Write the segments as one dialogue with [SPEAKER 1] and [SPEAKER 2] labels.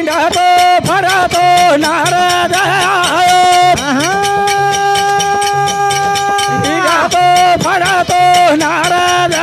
[SPEAKER 1] तो फरा तो नारद तो फरा तो नारद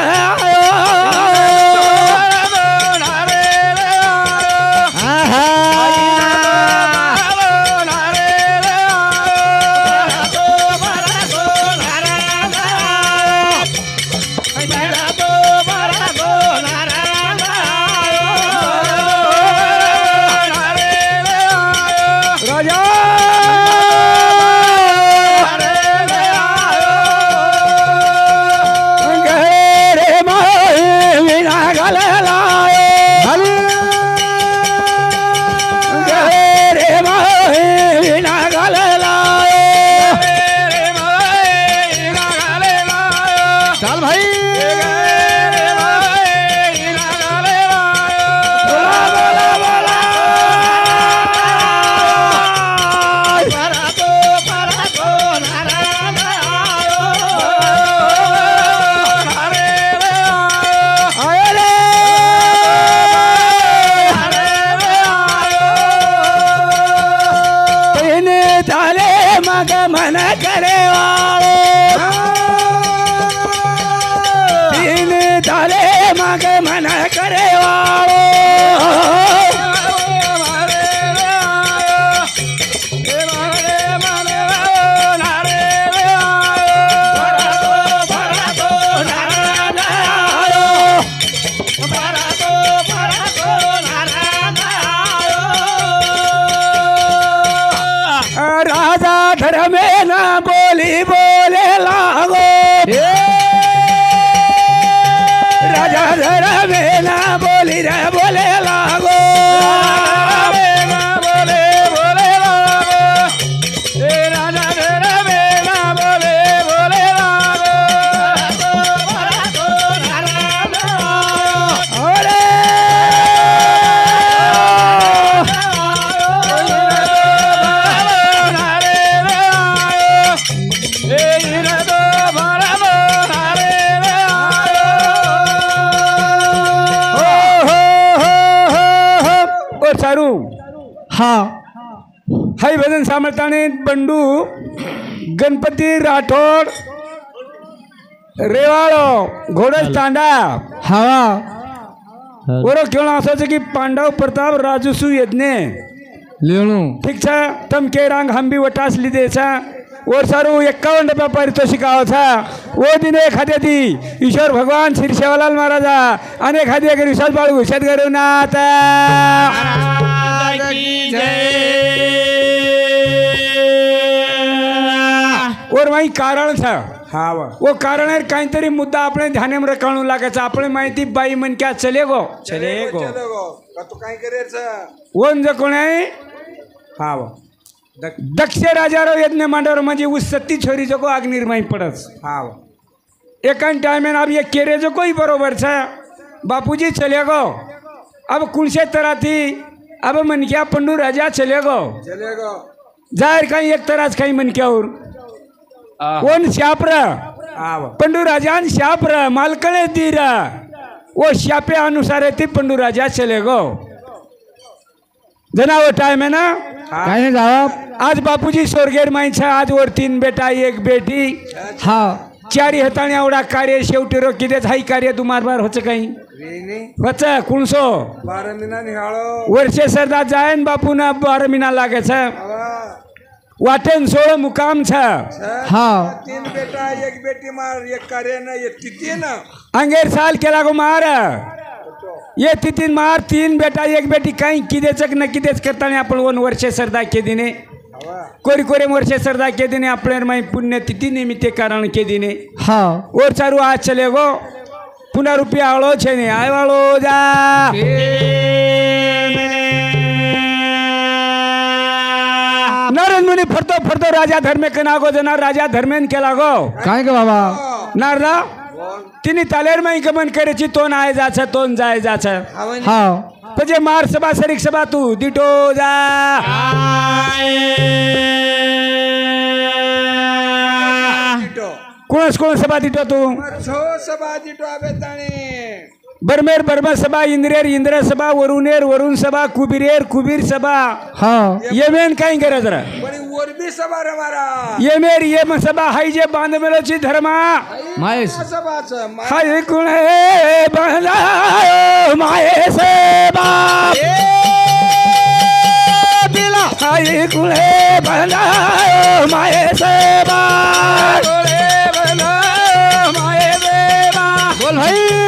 [SPEAKER 1] हाय भजन सामर्थ्याने बंडू गणपती राठोड रेवाळो घोडस तांडा हवा ओरो क्यों असायचं की पांडव प्रताप राजूसू यज्ञ लेणू ठीक छा तम के रंग हम भी वटास लीधे छा और सारू 51 रुपया पारितोषिक आओ था वो दिन एखाद्या दी ईश्वर भगवान श्री सेवालाल महाराजा आणि एखादी अगर विश्वास बाळ घुसत करू ना आता और वही कारण था हाँ वो कारण है कहीं तरी मुद्दा अपने ध्यान में रखने लगा था अपने माहिती बाई मन क्या चलेगो
[SPEAKER 2] तो काय करायचं
[SPEAKER 1] वो कोण आहे हाँ दक्ष राजाराव यज्ञ मांडवर म्हणजे उस सत्ती छोरी जो को आग निर्माई पड़स हाँ एक टाइम में अब ये केरे जो कोई बरोबर था बापूजी चलेगो अब कुलसे तरह थी अब मन क्या पंडू राजा चलेगो जाहिर कहीं एक तरह कहीं मन क्या और कोण शाप्र पंडू राजान शाप्र मालकणे दीरा वो शापे अनुसार ती पंडू राजा चलेगो जना वो टाइम है ना
[SPEAKER 2] काय जवाब
[SPEAKER 1] आज बापूजी स्वर्गेर माईचा आज और 3 बेटा 1 बेटी हाँ 4 हताणी एवढा कार्य शेवटी रो कितेच हाई कार्य तुम्हार बार होच काही होच कुणसो
[SPEAKER 2] 12 महिना निहाळो
[SPEAKER 1] वर्षे सरदा जायन बापू ना 12 महिना लागे छ वाटेन 16 मुकाम छ हाँ
[SPEAKER 2] 3 बेटा 1 बेटी मार एक कार्य ना एक तिथी ना
[SPEAKER 1] अंगेर साल केला गो मार ये तिथीन मार 3 बेटा 1 बेटी काही किदेचक न किदेच करताना आपण 1 वर्षे सरदा के दिने कोरी कोरे वर्षे सरदा के दिने आपले माई पुण्य तिथि निमित्ते कारण के दिने हाँ और चारू आज चले गो पुनः रुपया आलो छे ने आय वालो जा नारद मुनि फरतो फरतो राजा धर्मे कनागो जना राजा धर्मेन केला गो
[SPEAKER 2] काय ग बाबा
[SPEAKER 1] नारदा तिनी तालेर माई गमन करेची तोन आय जाछ तोन जाय जाछ हाँ पजे मार सभा सरीक सभा तू दिटो जा कोणस कोण सभा दिटो तू
[SPEAKER 2] छो सभा दिटो आबे ताणे
[SPEAKER 1] बरमेर बर्मा सभा इंद्रेर इंद्र सभा वरुणेर वरुण सभा कुबीरेर कुबीर सभा
[SPEAKER 3] हाँ
[SPEAKER 1] येमेन काही गरज रा
[SPEAKER 2] पण वर बी सभा रे मारा
[SPEAKER 1] येमेर येम सभा हाय जे बांध मेलोची धर्मा
[SPEAKER 3] महेश
[SPEAKER 2] सभाचं
[SPEAKER 1] हाय कुणे बांधा माये सेवा हाय कुणे बांधा माये सेवा माये देवा
[SPEAKER 3] बोल भाई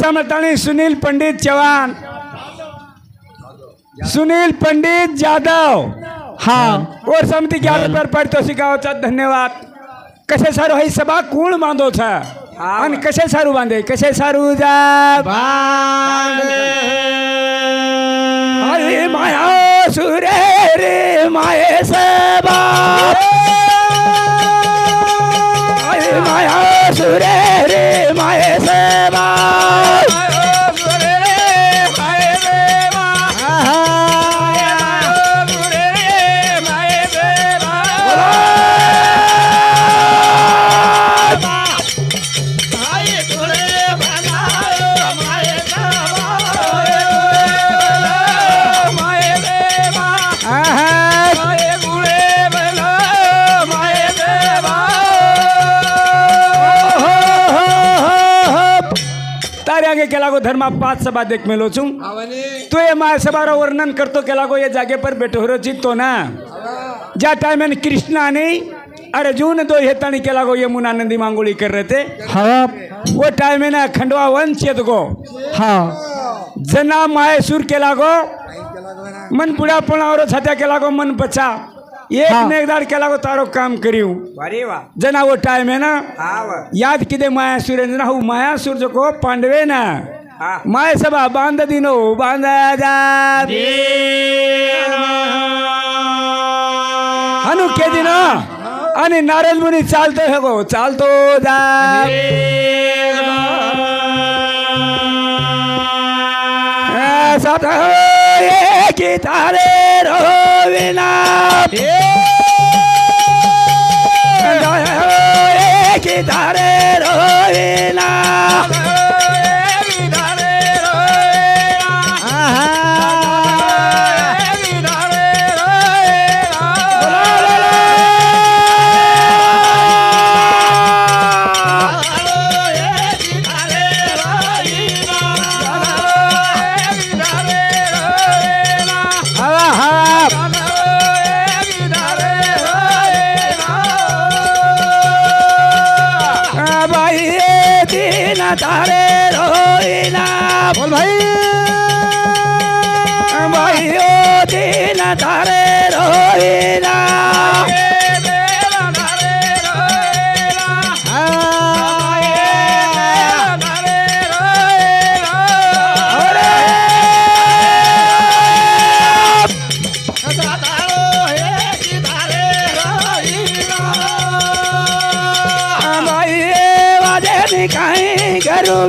[SPEAKER 1] समर्थानी सुनील पंडित चौहान सुनील पंडित जाधव
[SPEAKER 3] हाँ
[SPEAKER 1] और समिति ग्यारह पर पारितोषिकाचा धन्यवाद कसे सारू ही सभा कोण बांधो था आणि कसे सारू बांधे कसे सारू जा अरे माया सुरे रे माये सभा अरे माया सुरे रे माये सभा केला गो धर्मा 5 सभा देख मेलो छू तो ये माय सभारो वर्णन करतो केला गो ये जागे पर बैठो तो ना ज्या टाइम में कृष्णा ने अर्जुन दो हेतानी केला गो यमुना नदी मांगोली कर रहे थे
[SPEAKER 3] हाँ
[SPEAKER 1] वो टाइम में ना खंडवा वंश चेत गो
[SPEAKER 3] हाँ
[SPEAKER 1] जना मायसूर केला गो मन बुढ़ा और छत्या केला गो मन बचा एक
[SPEAKER 3] हाँ।
[SPEAKER 1] ने एकदार केला गो तारो काम करियो
[SPEAKER 2] अरे वा
[SPEAKER 1] जना वो टाइम है ना
[SPEAKER 2] हा
[SPEAKER 1] याद किदे मायासुर जना हु मायासुर जो को पांडवे ना
[SPEAKER 2] हा
[SPEAKER 1] माय सभा बांध दिनो बांधा जा हनु के दिनो आणि नारद मुनी चालतो है गो चालतो जा साथ एक तारे रोविना एक तारे रोविना तारे रोइना बोल भाई भाई ओ दिन तारे रोइना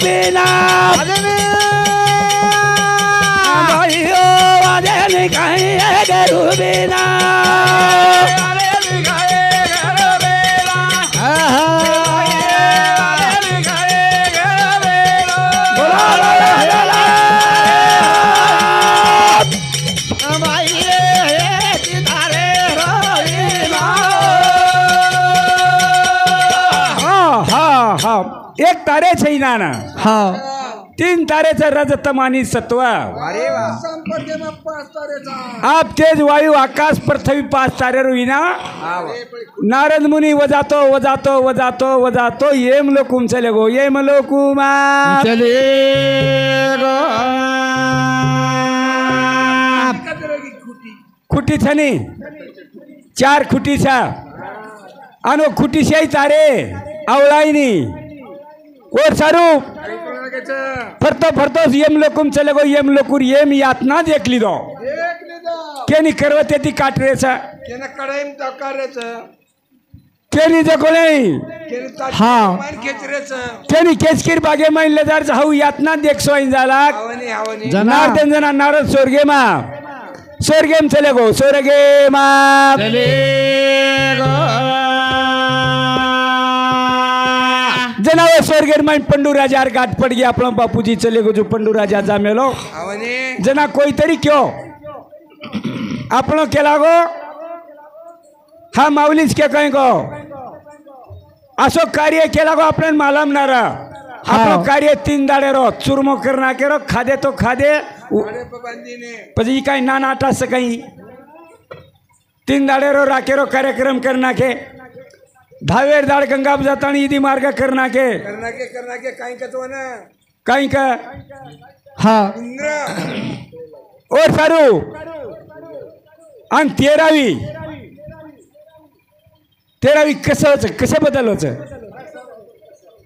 [SPEAKER 1] बिना भाइयों वादे कहीं करू बिना एक तारे छैन
[SPEAKER 3] हाँ
[SPEAKER 1] तीन तारेचं रजतम आणि सत्व
[SPEAKER 2] अरे वा संपत्ती मग 5 तारेचा
[SPEAKER 1] आप तेज वायू आकाश पृथ्वी 5 तारेर विना नारद मुनी वजातो येम लोकुम चले गो येम लोकुमा
[SPEAKER 3] चले गो
[SPEAKER 1] खुटी छनी 4 खुटी छा अनो खुटी शाही तारे अवलाईनी और सारू फरतो येम लोकुम चले गो येम लोकुर येम यातना देख ली दो केनी करवते ती काटरेचा
[SPEAKER 2] केना कडाईम तकारेचं
[SPEAKER 1] केनी जको नाही
[SPEAKER 2] केना
[SPEAKER 3] हा.
[SPEAKER 2] मान खेचरेचं
[SPEAKER 1] केनी केसकीर बागे महिला जार हाऊ यातना देख सोईन झाला
[SPEAKER 2] हवनी
[SPEAKER 1] नारद जना नारद स्वर्गेम चले गो स्वर्गेमा
[SPEAKER 3] चले गो
[SPEAKER 1] जनावर स्वर्गेर माइन पंडू राजा गाठ पड़ गया अपना बापूजी चले गो जो पंडू राजा जा मेलो
[SPEAKER 2] हवनी
[SPEAKER 1] जना कोई तरी क्यों आपनो केला गो हा माऊलीच के कहीं गो असो कार्य केला गो आपण मालम नारा आपलं कार्य 3 दाडे रो चुरमो करना के रो खादे तो खादे
[SPEAKER 2] अरे पबंदीने
[SPEAKER 1] પછી કઈ ના નાટા સકાઈ 3 દાડેરો રાકેરો કાર્યક્રમ करना के धावेर दाड़ गंगा जातानी ईदी मार्ग करना के
[SPEAKER 2] करना के काही कतो ना
[SPEAKER 1] कहीं का
[SPEAKER 3] हा
[SPEAKER 2] इंद्र
[SPEAKER 1] और सारू आणि 13वी कसे बदलवच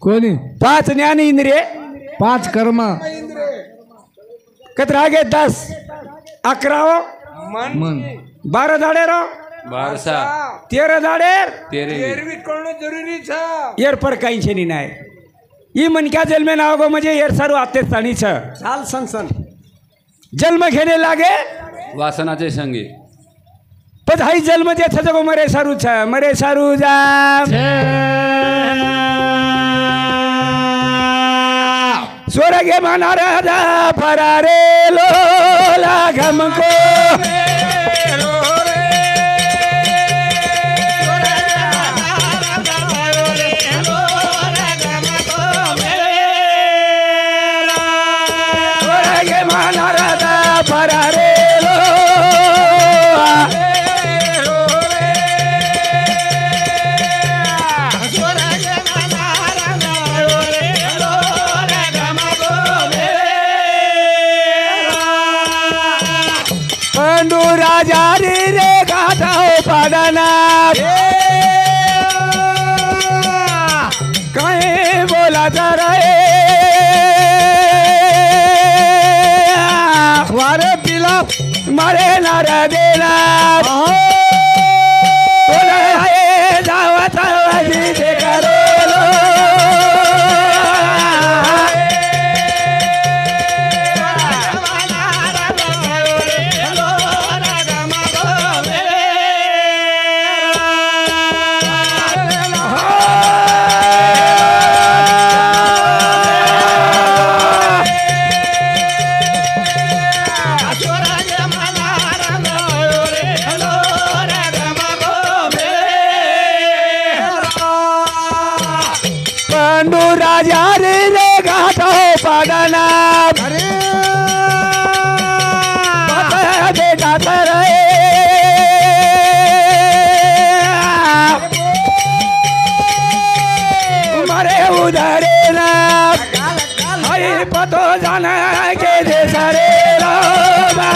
[SPEAKER 3] कोणी
[SPEAKER 1] 5 ज्ञान इंद्रिय
[SPEAKER 3] 5 कर्म
[SPEAKER 2] इंद्र
[SPEAKER 1] कतरा गे 10 11
[SPEAKER 2] मन
[SPEAKER 3] मन
[SPEAKER 1] 12 दाडे रो
[SPEAKER 4] 12
[SPEAKER 1] 13 दाडे
[SPEAKER 2] 13वी करणं जरुरी छ
[SPEAKER 1] एर पर काही छेनी नाही ई मन क्या जन्म ना होगो म्हणजे एर सारू आते स्थानी छ
[SPEAKER 2] चाल संसन
[SPEAKER 1] जन्म घेणे लागे
[SPEAKER 4] वासनाचे संगी
[SPEAKER 1] पण हाई जन्म जे छ जगो मरे सारू जा स्वर्गे मानाराजा फरारे लोला घमको स्वर्गे मानाराजा फरारे पंडू राजा रे गाथा हो पाडना कहीं बोला रे वारे पिला मारे नारा देना बोला है दावत वाजी दे करो पंडू राजा रे गाथा हो पाडना दे गाथा रे मारे उधारे ना हरी पतो जाना के दे सारे रोबा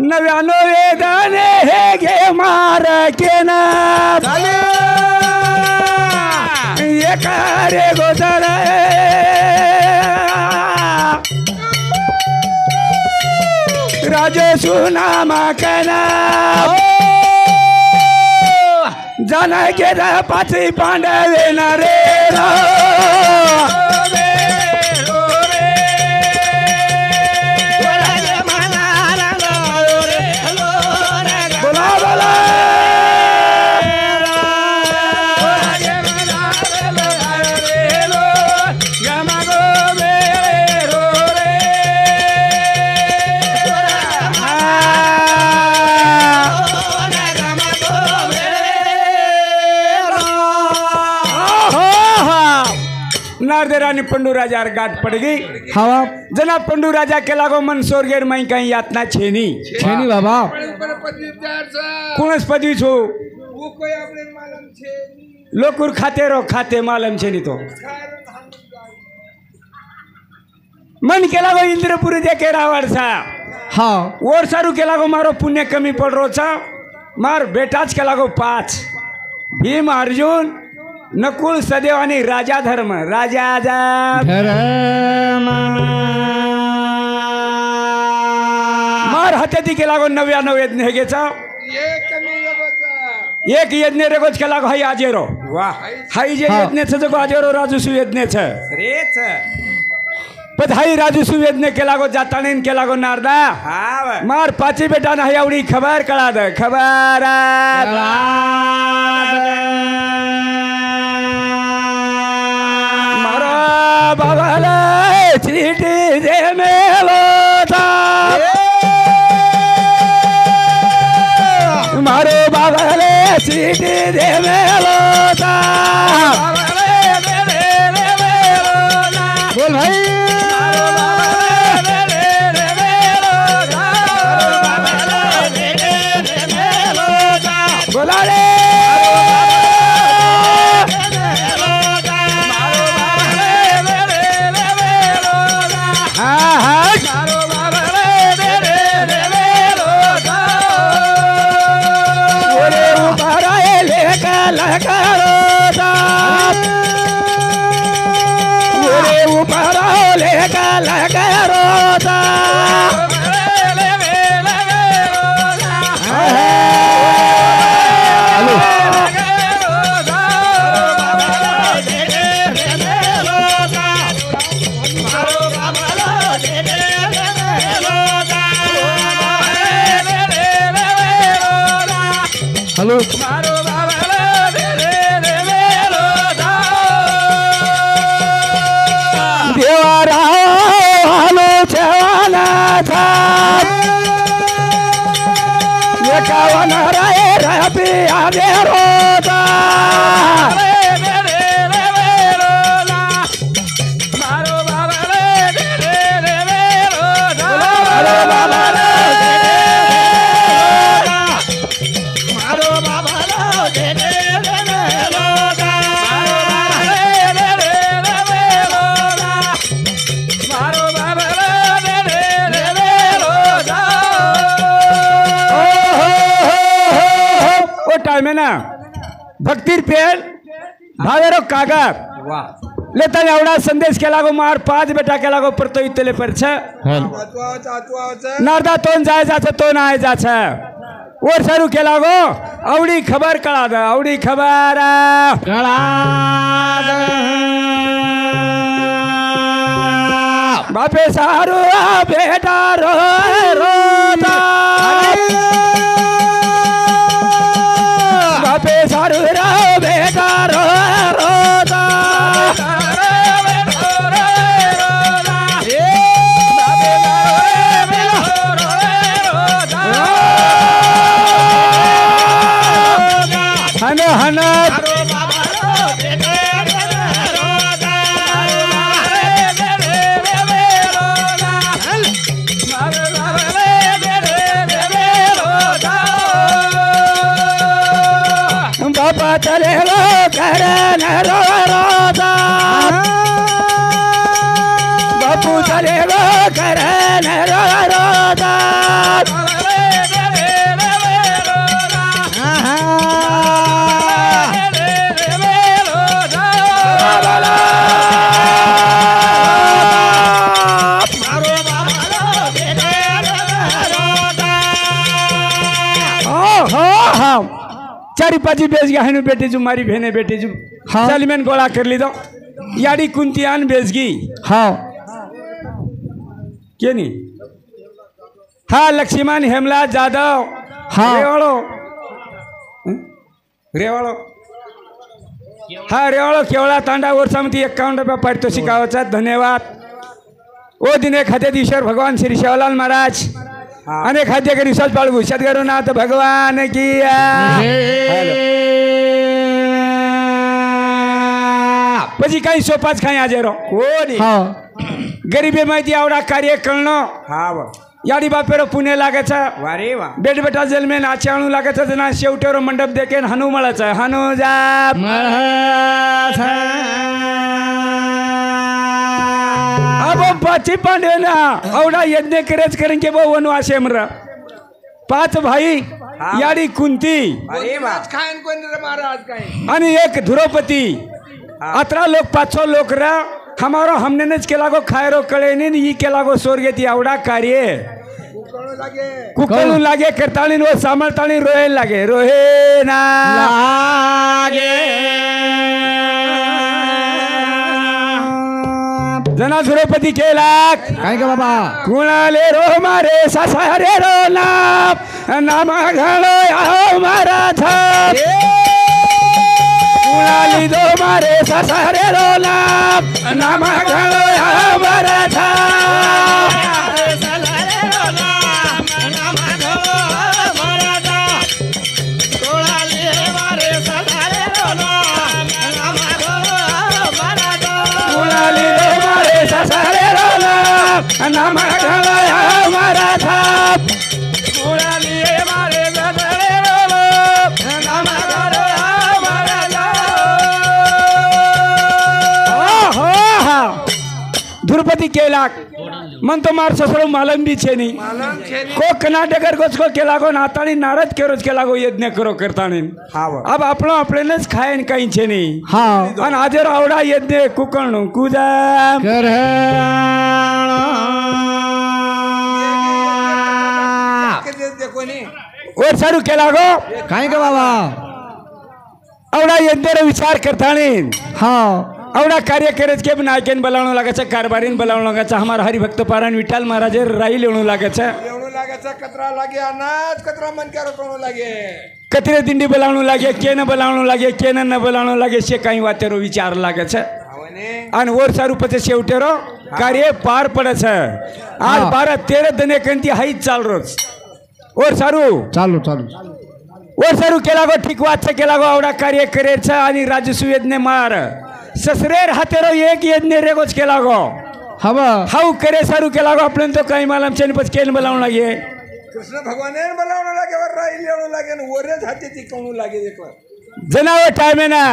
[SPEAKER 1] नव्यानो वेदाने हे घे मार के ना ये करे गोदर राजे सुनामा कना जाना के पाची पांडवे न रे नारदे रानी पंडू राजा गाठ पड़ गई।
[SPEAKER 3] हाँ बाप
[SPEAKER 1] जनाब पंडू राजा के लागो मन सोर गेर मई कहीं यातना छेनी
[SPEAKER 3] छेनी बाबा
[SPEAKER 1] कुणस पदवी छो
[SPEAKER 2] वो कोई आपने मालूम छे
[SPEAKER 1] लोकुर खाते रो खाते मालम छेनी तो मन के लागो इंद्रपुरी देखे रावण सा
[SPEAKER 3] हाँ
[SPEAKER 1] और सारू के लागो मारो पुण्य कमी पड़ रो छा मार बेटाच के लागो 5 भीम अर्जुन नकुल सदेव आणि राजा धर्म राजा
[SPEAKER 3] धर्म
[SPEAKER 1] मार हत्याती के लागो 99 यज्ञ हेगेचा
[SPEAKER 2] ये कमी बता
[SPEAKER 1] एक यज्ञ रेगोच के लागो हाई आजेरो वाह हाई जे
[SPEAKER 3] हाँ.
[SPEAKER 1] यज्ञ छ जको आजेरो राजसु यज्ञ छ रेच पण हाई राजसु यज्ञ के लागो जातानेन के लागो नारदा हां मार पाची बेटा ना एवढी खबर कळा दे खबर मारा बाबाला चिठी दे मेलोता मारो बाबाले चिठी दे मेलोता
[SPEAKER 3] बोल भाई
[SPEAKER 1] बोला रे हाँ हाँ ओरे उबाराए लेका लहकारोता ओरे उबाराए लेका लहकारोता
[SPEAKER 3] हेलो
[SPEAKER 1] देवारा हालो छवाना था ये कावन राय रबी आदे रोता टाइम है ना भक्तिर पेड़ भावेरो कागद लेता एवढा संदेश केला गो मार 5 बेटा केला गो परतो इतले परछ नारदा तोन जाय जाछ तोन आय जाछ और सारू केला गो आवडी खबर कळा द आवडी खबर बापे सारू बेटा रो रोता बापे सारू रो बेटा रो रोता हन हन बापा चले लो करन रो रोता बापू चले लो करन रो रोता चारी पाची बेच गया है बेटी जू मारी बहने बेटी जू
[SPEAKER 3] हाँ।
[SPEAKER 1] सलमैन गोला कर ली दो यारी कुंतियान बेच गई
[SPEAKER 3] हाँ
[SPEAKER 1] के नहीं हाँ लक्ष्मण हेमला जादव
[SPEAKER 3] हाँ।
[SPEAKER 1] रेवाड़ो रेवाड़ो हाँ रेवाड़ो केवळा तांडा वर्षामध्ये 51 रुपया पारितोषिकाचा धन्यवाद ओ दिन खाते ईश्वर भगवान श्री शिवलाल महाराज अनेक खाद्य के रिसर्च पाळगु सद्गुरुनाथ भगवान की પછી કઈ સોપાસ ખાઈ હાજરો
[SPEAKER 2] कोणी
[SPEAKER 3] હા
[SPEAKER 1] ગરીબી માંથી આવડા કાર્ય કरणं
[SPEAKER 2] हा वा
[SPEAKER 1] याडी बापेरो पुणे लागे છે
[SPEAKER 2] वारे वा
[SPEAKER 1] બેટ બેટા જેલ में નાચાણું લાગે છે તેના શેવટેરો મંડપ દેખે ને હનુ મળે છે હનુ જા અબો પાછી પાંડે ના આવડા યજ્ઞ કરે જ કરીને કે બહુ વનુ આશેમર पाच भाई याडी कुंती
[SPEAKER 2] अरे वा खान कोण रे महाराज काय
[SPEAKER 1] आणि एक द्रौपदी 18 लोक 500 लोक रा हमारो हमने नच केला गो खायरो कळे नी ही केला गो स्वर्गेती आवडा कार्य
[SPEAKER 2] कोण लागे
[SPEAKER 1] कुकळू लागे करताळी नो सामळताळी रोहे लागे रोहे ना लागे जना द्रौपदी केला
[SPEAKER 3] काय का बाबा
[SPEAKER 1] कुणाले रो मारे सासारे रो नाम घालो आओ मारा था कुणाली दो मारे सासारे रो नाम घालो आओ मारा था कुणाली दो मारे सासारे रो नाम घालो आओ मारा था कुणाली मारे सासारे रो नाम घालो आओ मारा था द्रौपदी केला मन तो मार ससरो मालम भी छे नहीं को कर्नाटकर गोच को केला गो नातानी नारद केरोज केला गो यज्ञ करो करतानी
[SPEAKER 2] हा वा
[SPEAKER 1] अब आपलो आपलेनेच खायन काही छे नहीं
[SPEAKER 3] हा
[SPEAKER 1] आणि हाजर आवडा यज्ञ कुकणू कुजा
[SPEAKER 3] कर
[SPEAKER 2] किती कोणी
[SPEAKER 1] और सारू केला गो
[SPEAKER 3] काय का बाबा
[SPEAKER 1] आवडा यज्ञ विचार करतानी
[SPEAKER 3] हा
[SPEAKER 1] आवडा कार्य करे के नायकेन बोलावणं लागायचं कारभारीन बोलावणं लागायचं हमारा हरिभक्त पारायण विठ्ठल महाराज राई लेवणं लागायचं
[SPEAKER 2] एवढं लागायचा कचरा लागे अनाज कचरा मन करो कोण लागे
[SPEAKER 1] कतरे दिंडी बोलावणं लागे केन बोलावणं लागे केन न बोलावणं लागे शे काही वातेरो विचार लागायचं
[SPEAKER 2] आवने
[SPEAKER 1] आणि वर सारूपचे शेवटेरो कार्य पार पडायचं आज 12-13 दने कंती हाईच चाल रोज और सारू
[SPEAKER 3] चालू चालू
[SPEAKER 1] और सारू केला गो ठीक वाच केला गो आवडा कार्य करायचं आणि राजसू यज्ञ मार ससरेर हातेरो एक यज्ञ रेगोच केला गो
[SPEAKER 3] हवा
[SPEAKER 1] हाऊ करे सारू केला गो आपण तो काही मालम चेन पच केन बोलावणं लागे
[SPEAKER 2] कृष्ण भगवान बोलावणं लागे वर राई लेवणं लागे न वरच हाती ती कोण लागे देखो
[SPEAKER 1] जनावर टाइम है ना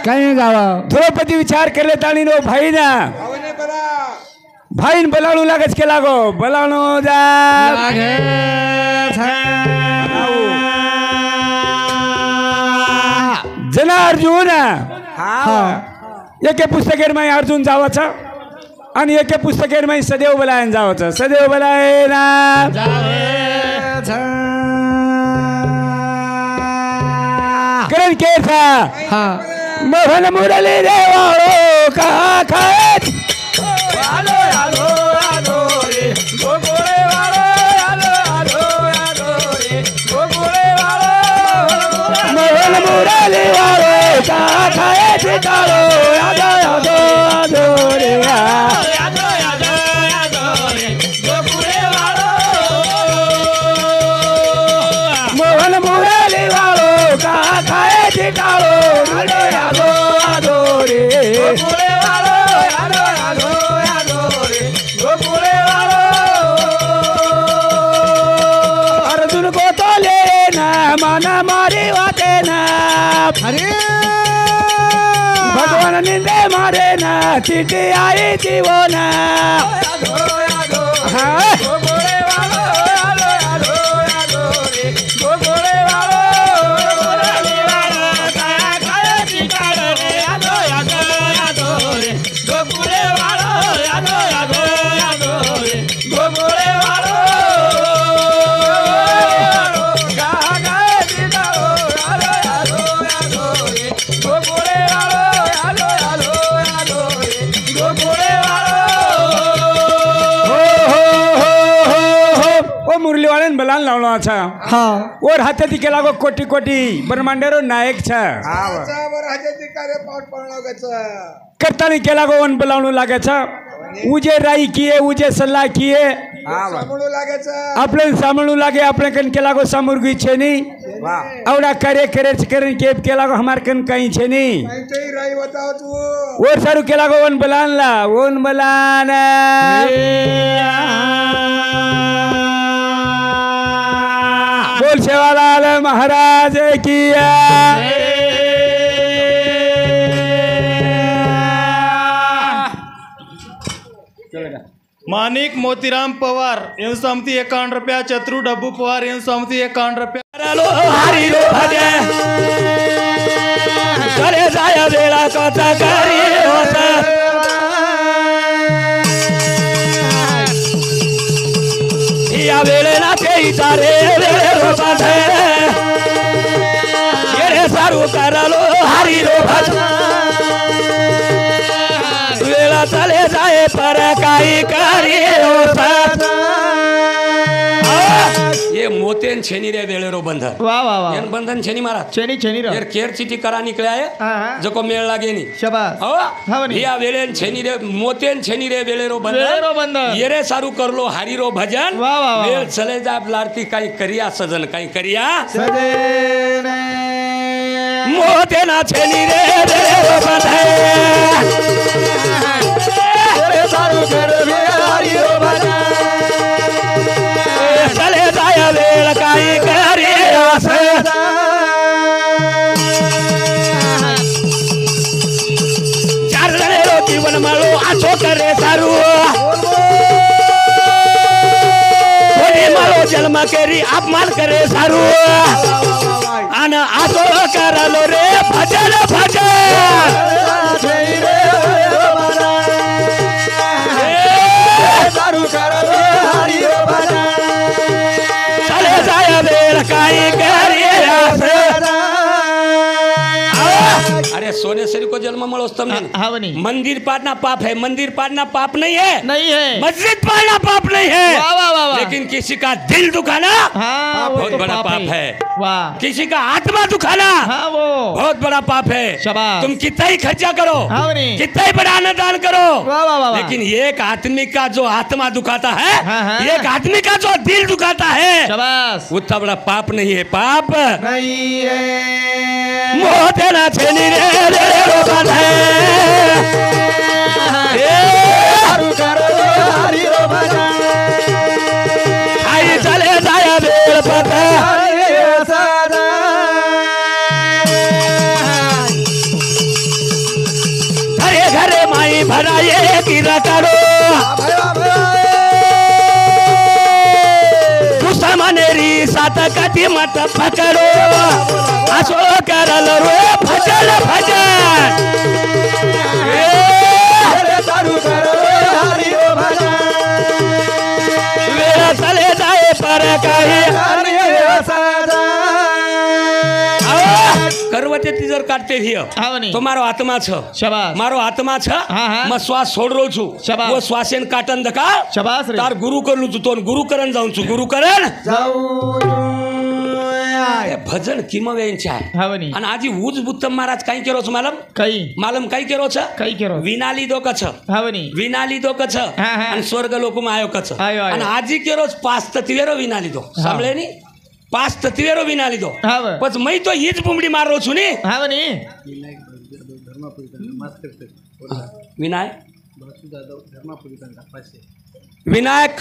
[SPEAKER 3] काय नाही जावा
[SPEAKER 1] द्रौपदी विचार करले ताणी नो भाई ना
[SPEAKER 2] आवने बरा
[SPEAKER 1] भाई बोलावणं लागच केला गो बोलावणं जा जना अर्जुन
[SPEAKER 2] हा
[SPEAKER 1] एके पुस्तकेर में अर्जुन जावाचा आणि एके पुस्तकेर में सदैव बलायन जावाचा सदैव बलायन करण के था
[SPEAKER 3] हा
[SPEAKER 1] मोहन मुरली देवाळो का खात मोहन मुरली वाळो का खात काळो यादो यादो यादो रे मोहन मुरली वाळो का खात काळो यादो यादो यादो रे अर्जुन को तो ले ना माना मारी वाते ना
[SPEAKER 3] अरे
[SPEAKER 1] भगवान निंदे मारे ना चिठी आई जीवन मुरलीवाळन बलान लावलो अच्छा
[SPEAKER 3] हा
[SPEAKER 1] और हाथेती केला गो कोटी कोटी ब्रह्मांडेरो नायक छ
[SPEAKER 2] वर हाती कार्य पाठ पडणं गच
[SPEAKER 1] करतानी केला गो वन बोलावणं लागायचं उजे राई किये उजे सल्ला किये
[SPEAKER 2] सांभाळू लागायचं
[SPEAKER 1] आपल्याला सांभाळू लागे आपल्या कन केला गो समोर गई छे नहीं औड़ा करे करे करे केप केला गो हमार कन कहीं छे नहीं
[SPEAKER 2] काहीतरी राई बताव तू
[SPEAKER 1] और सारू केला गो वन बलान ला वन बलान बोल सेवालाल महाराज की
[SPEAKER 5] मानिक मोतीराम पवार एवं समती 51 रुपया चतुर डब्बू पवार एवं समती 51 रुपया
[SPEAKER 1] हरी रो भजे करे जाया वेला कथा करी होता या वेले ना ते तारे वेले रो भजे येरे सारू करलो हरी रो भजे वेला चले जाए पर काई करी होता ये मोतेन छेनी रे वेलेरो बंधन
[SPEAKER 3] वाह वाह वाह
[SPEAKER 1] येन बंधन छेनी महाराज
[SPEAKER 3] चेनी चेनी रो
[SPEAKER 1] यार केर चिठी करा निकल्या है
[SPEAKER 3] हाँ।
[SPEAKER 1] जको मेळ लागे नी
[SPEAKER 3] शाबाश
[SPEAKER 1] हो
[SPEAKER 3] हाँ नी।
[SPEAKER 1] या वेलेन छेनी रे मोतेन छेनी रे वेलेरो
[SPEAKER 3] वेलेरो
[SPEAKER 1] बंधन
[SPEAKER 3] बंधन।
[SPEAKER 1] येरे सारू करलो हरीरो भजन
[SPEAKER 3] वाह, वाह, वाह।
[SPEAKER 1] वेळ चले जा लारती काही करिया सजन काही करिया
[SPEAKER 3] सदेने
[SPEAKER 1] मोतेना छेनी रे वेलेरो बंधन
[SPEAKER 3] तेरे सारू कर भी हरी रो भजन
[SPEAKER 1] चले जाया वेळ काही करिया चार जणे रो जीवन माळो आछो करे सारू कोणी माळो जन्म केरी अपमान करे सारू आन आछो करलो रे भजन भजन
[SPEAKER 3] सारू कर भी हरी रो भजन
[SPEAKER 1] चले जाया वेळ काही करिया अरे सोनेसरी को जन्म मळो तमने
[SPEAKER 3] हाँ बनी
[SPEAKER 1] मंदिर पाड़ना पाप है मंदिर पाड़ना पाप नहीं है
[SPEAKER 3] नहीं है
[SPEAKER 1] मस्जिद पाड़ना पाप नहीं है
[SPEAKER 3] वाह वाह वाह वाह
[SPEAKER 1] लेकिन किसी का दिल दुखाना
[SPEAKER 3] हाँ वो
[SPEAKER 1] बहुत
[SPEAKER 3] तो
[SPEAKER 1] बड़ा पाप है
[SPEAKER 3] वाह
[SPEAKER 1] किसी का आत्मा दुखाना
[SPEAKER 3] हाँ वो
[SPEAKER 1] बहुत बड़ा पाप है
[SPEAKER 3] शाबाश।
[SPEAKER 1] तुम कितना ही खर्चा करो
[SPEAKER 3] हाँ बनी
[SPEAKER 1] कितना ही बड़ा अन्नदान करो
[SPEAKER 3] वाह वाह वाह
[SPEAKER 1] लेकिन एक आदमी का जो आत्मा दुखाता है
[SPEAKER 3] हाँ, हाँ।
[SPEAKER 1] एक आदमी का जो दिल दुखाता है
[SPEAKER 3] शाबाश
[SPEAKER 1] उतना बड़ा पाप नहीं है पाप
[SPEAKER 3] नहीं है
[SPEAKER 1] मोह देना छेनी रे रो बंधे
[SPEAKER 3] सारू कर भी हरी रो भजन
[SPEAKER 1] आई चले जाया वेळ पता
[SPEAKER 3] हरी रो सदा
[SPEAKER 1] घरे घरे माई भराये गिरा करो दुश्मनेरी सात कटी मत पकड़ो आसो करल रो भजन भजन
[SPEAKER 3] सारू कर भी हरी रो भजन
[SPEAKER 1] वेळ चले जाए पर काही
[SPEAKER 3] हरी रो सदा
[SPEAKER 1] करवते ती जर काढते हिय
[SPEAKER 3] हाँ बनी
[SPEAKER 1] तो मारो आत्मा छ
[SPEAKER 3] शाबाश
[SPEAKER 1] मारो आत्मा छ
[SPEAKER 3] हाँ, हाँ।
[SPEAKER 1] मैं श्वास छोड़ रो छु
[SPEAKER 3] शाबाश।
[SPEAKER 1] वो श्वासेन काटन दका
[SPEAKER 3] शाबाश रे
[SPEAKER 1] तार गुरु कर लू तो गुरु करण जाऊन छु गुरु करण ए भजन किमवेंचे आहे
[SPEAKER 3] हाँ बनी
[SPEAKER 1] आणि आजी उज बुत्तम महाराज काय केरो छ मालम
[SPEAKER 3] कई
[SPEAKER 1] मालम काय केरो छ
[SPEAKER 3] कई करो
[SPEAKER 1] विनाली दो कछ
[SPEAKER 3] हाँ बनी
[SPEAKER 1] विनाली दो कछ
[SPEAKER 3] हाँ, हाँ।
[SPEAKER 1] आणि स्वर्ग लोकम आयो कछ
[SPEAKER 3] आयो, आयो।
[SPEAKER 1] आणि आजी केरो पाच तत्वेरो विनाली दो सामळे नी पाच तत्वेरो विनाली दो
[SPEAKER 3] हाँ बा
[SPEAKER 1] पण मैं तो हीच बुमडी मारो छु नी
[SPEAKER 3] हाँ बनी
[SPEAKER 1] विनायक विनायक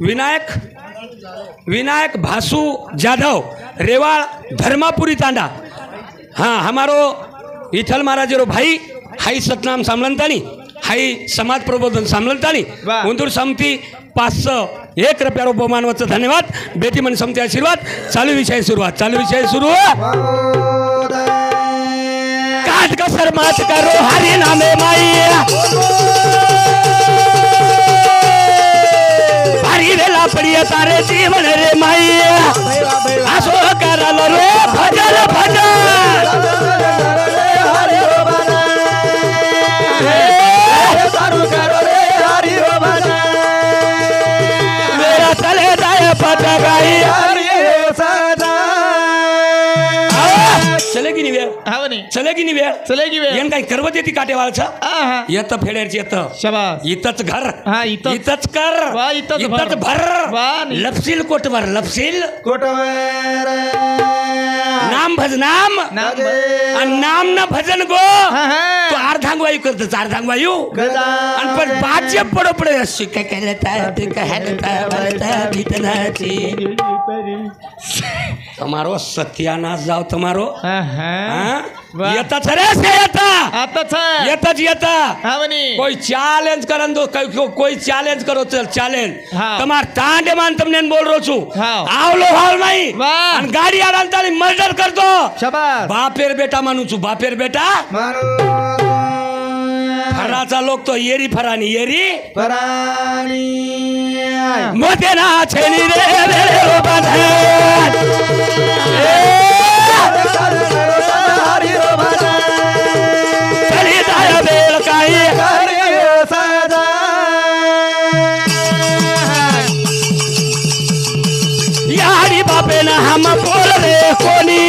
[SPEAKER 1] विनायक विनायक भासु जाधव रेवाड़ धर्मापुरी तांडा हाँ हमारो विठल महाराज रो भाई हाई सतनाम सामलंतानी हाई समाज प्रबोधन सामलंतानी
[SPEAKER 3] वाह।
[SPEAKER 1] उंदूर समती 501 रुपया बहुमानवच धन्यवाद बेटी मन समती आशीर्वाद चालू विषय सुरुवात चालू विषय सुरू काट कसर मात करो हरि नामे माई भारी वेला पड़िया तारे जीवन रे माई आसो करल रे भजन भजन मेरा चले जाए पटगाई चलेगी नहीं नि वेळ
[SPEAKER 5] हा म्हणे
[SPEAKER 1] चले की नि वेळ
[SPEAKER 5] चले की वेळ
[SPEAKER 1] येन काही करवत येते काटेवाळचं
[SPEAKER 5] आहा.
[SPEAKER 1] येतं फेड्याचं येतं
[SPEAKER 5] शाबास
[SPEAKER 1] इथंच घर
[SPEAKER 5] हा, इथंच.
[SPEAKER 1] इथंच कर
[SPEAKER 5] वा, इथंच भर.
[SPEAKER 1] इथंच भर
[SPEAKER 5] वा, नि-
[SPEAKER 1] लपशील कोटभर लपशील
[SPEAKER 3] कोटवर
[SPEAKER 1] नाम भज नाम
[SPEAKER 5] नाम
[SPEAKER 1] आणि नाम न भजन गो
[SPEAKER 5] हा, हा.
[SPEAKER 1] तो अर्धांग वायू करतो अर्धांग वायू
[SPEAKER 3] गदा
[SPEAKER 1] आणि पण बाज्य पडो पडो शिका केलता टिका हेलता बलता भीतनाची તમારો સત્યાનાશ જાવ તમારો
[SPEAKER 5] आहा.
[SPEAKER 1] હા
[SPEAKER 5] વાહ.
[SPEAKER 1] येता रे से येता
[SPEAKER 5] आताच
[SPEAKER 1] येताच येता
[SPEAKER 5] हा म्हणे
[SPEAKER 1] કોઈ ચેલેન્જ કરન દો કોઈ ચેલેન્જ કરો ચલ ચેલેન્જ
[SPEAKER 5] હા.
[SPEAKER 1] તમાર તાંડે માન તમને બોલ રહ્યો છું
[SPEAKER 5] હા.
[SPEAKER 1] આવલો હાલ નહીં
[SPEAKER 5] વાહ.
[SPEAKER 1] અને ગાડી આડાન તારી મર્ડર કરતો
[SPEAKER 5] शाबास
[SPEAKER 1] બાપેર બેટા માનું છું બાપેર બેટા
[SPEAKER 3] मारो
[SPEAKER 1] ફરાचा લોક તો येरी ફરાની येरी
[SPEAKER 3] पराणी
[SPEAKER 1] મોતે ના છેની રે રે રો બાધે
[SPEAKER 3] हरी रो भाजा
[SPEAKER 1] चली जाय बेल काही
[SPEAKER 3] हरी सदा
[SPEAKER 1] यारी बापे ना हम बोल रे कोणी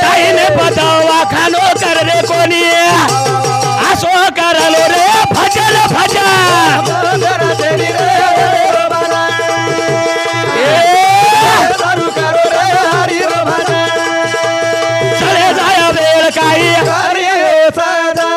[SPEAKER 1] ताईने बतावा खानो कर रे कोणी असो करलो रे भजन भजन
[SPEAKER 3] जरा तेरी रे रो भाजा दारू करो रे हरी रो भाजा
[SPEAKER 1] चले जाय बेल काही
[SPEAKER 3] हरी सदा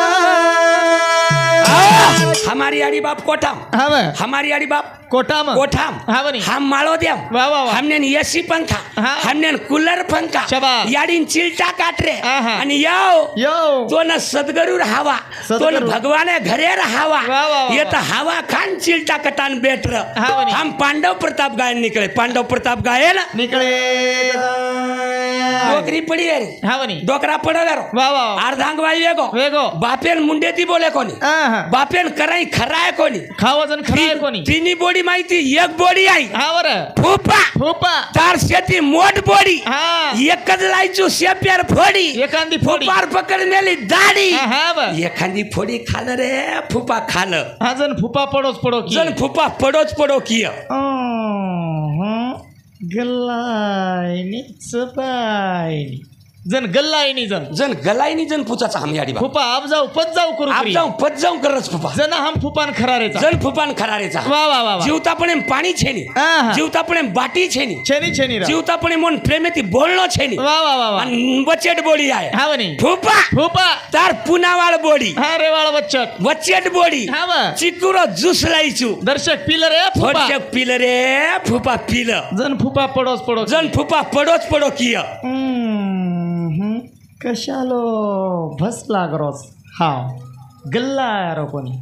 [SPEAKER 1] हमारी आड़ी बाप कोठाम
[SPEAKER 5] हा म्हण
[SPEAKER 1] हमारी आड़ी बाप
[SPEAKER 5] कोटाम
[SPEAKER 1] कोठाम
[SPEAKER 5] हा म्हणे
[SPEAKER 1] हम माळो देव
[SPEAKER 5] वाह, वाह, वाह.
[SPEAKER 1] हमने एसी पंखा
[SPEAKER 5] हा.
[SPEAKER 1] हमने कूलर पंखा
[SPEAKER 5] शाबास.
[SPEAKER 1] याडीन चिलटा काटरे
[SPEAKER 5] आहा.
[SPEAKER 1] आणि याव
[SPEAKER 5] यो
[SPEAKER 1] तो न सदगरू राहावा तो न
[SPEAKER 5] सद्गुरू.
[SPEAKER 1] भगवाने घरे राहावा
[SPEAKER 5] वाह, वाह, वाह.
[SPEAKER 1] ये तो हवा खान चिलटा कटान बेटर
[SPEAKER 5] हा म्हणे.
[SPEAKER 1] हम पांडव प्रताप गायन निकले पांडव प्रताप गायन
[SPEAKER 3] निकळे
[SPEAKER 1] डोकरी पडी रे
[SPEAKER 5] हा म्हणे
[SPEAKER 1] डोकरा पडो
[SPEAKER 5] वा वा वा.
[SPEAKER 1] अर्धांग वाई वेगो
[SPEAKER 5] वेगो
[SPEAKER 1] बापेन मुंडे ती बोले कोणी
[SPEAKER 5] आहा.
[SPEAKER 1] बापेन कराई खराय कोणी
[SPEAKER 5] खावाजन खराय कोणी
[SPEAKER 1] तिन्ही बोडी माहिती एक बोडी आई
[SPEAKER 5] हा बर
[SPEAKER 1] फुपा
[SPEAKER 5] फुपा
[SPEAKER 1] तार शेती मोठ बोडी
[SPEAKER 5] हा
[SPEAKER 1] एकच लायचो शेप्यार फोडी
[SPEAKER 5] एखादी फोडी
[SPEAKER 1] फुपार पकड मेली दाढी
[SPEAKER 5] हा बर
[SPEAKER 1] एखादी फोडी खाल रे फुपा खाल
[SPEAKER 5] हा जण फुपा पडोच पडो की
[SPEAKER 1] जण फुपा पडोच पडो किय
[SPEAKER 5] गल्लायनी चपायनी जण गल्लायनी जण
[SPEAKER 1] जण गलायनी जण पुचाचा हम याडी
[SPEAKER 5] फुपा आप जाऊ पत जाऊ करू
[SPEAKER 1] आप
[SPEAKER 5] करी.
[SPEAKER 1] जाऊ पत जाऊ करच फुपा
[SPEAKER 5] जण हम फुपान खरारेचा
[SPEAKER 1] जण फुपान खरारेचा
[SPEAKER 5] वा वा वा वा.
[SPEAKER 1] जीवतापणे पाणी छेनी
[SPEAKER 5] आहा.
[SPEAKER 1] जीवतापणे बाटी छेनी
[SPEAKER 5] छेनी छेनी रा
[SPEAKER 1] जीवतापणे मन प्रेमेती बोलणं छेनी
[SPEAKER 5] वा वा वा वा
[SPEAKER 1] आणि बचेट बोडी आहे
[SPEAKER 5] हा म्हणे
[SPEAKER 1] फुपा
[SPEAKER 5] फुपा
[SPEAKER 1] तार पुनावाळ बोडी
[SPEAKER 5] हा रेवाळ बच्चट
[SPEAKER 1] वचेट बोडी
[SPEAKER 5] हा वा
[SPEAKER 1] चिकुरो ज्यूस लायचू
[SPEAKER 5] दर्शक पिल रे फुपा
[SPEAKER 1] फटक पिल रे फुपा पिल
[SPEAKER 5] जण फुपा पडोच पडो
[SPEAKER 1] जण फुपा पडोच पडो किय
[SPEAKER 5] कशालो भस लागरोस हा गल्ला रो कोणी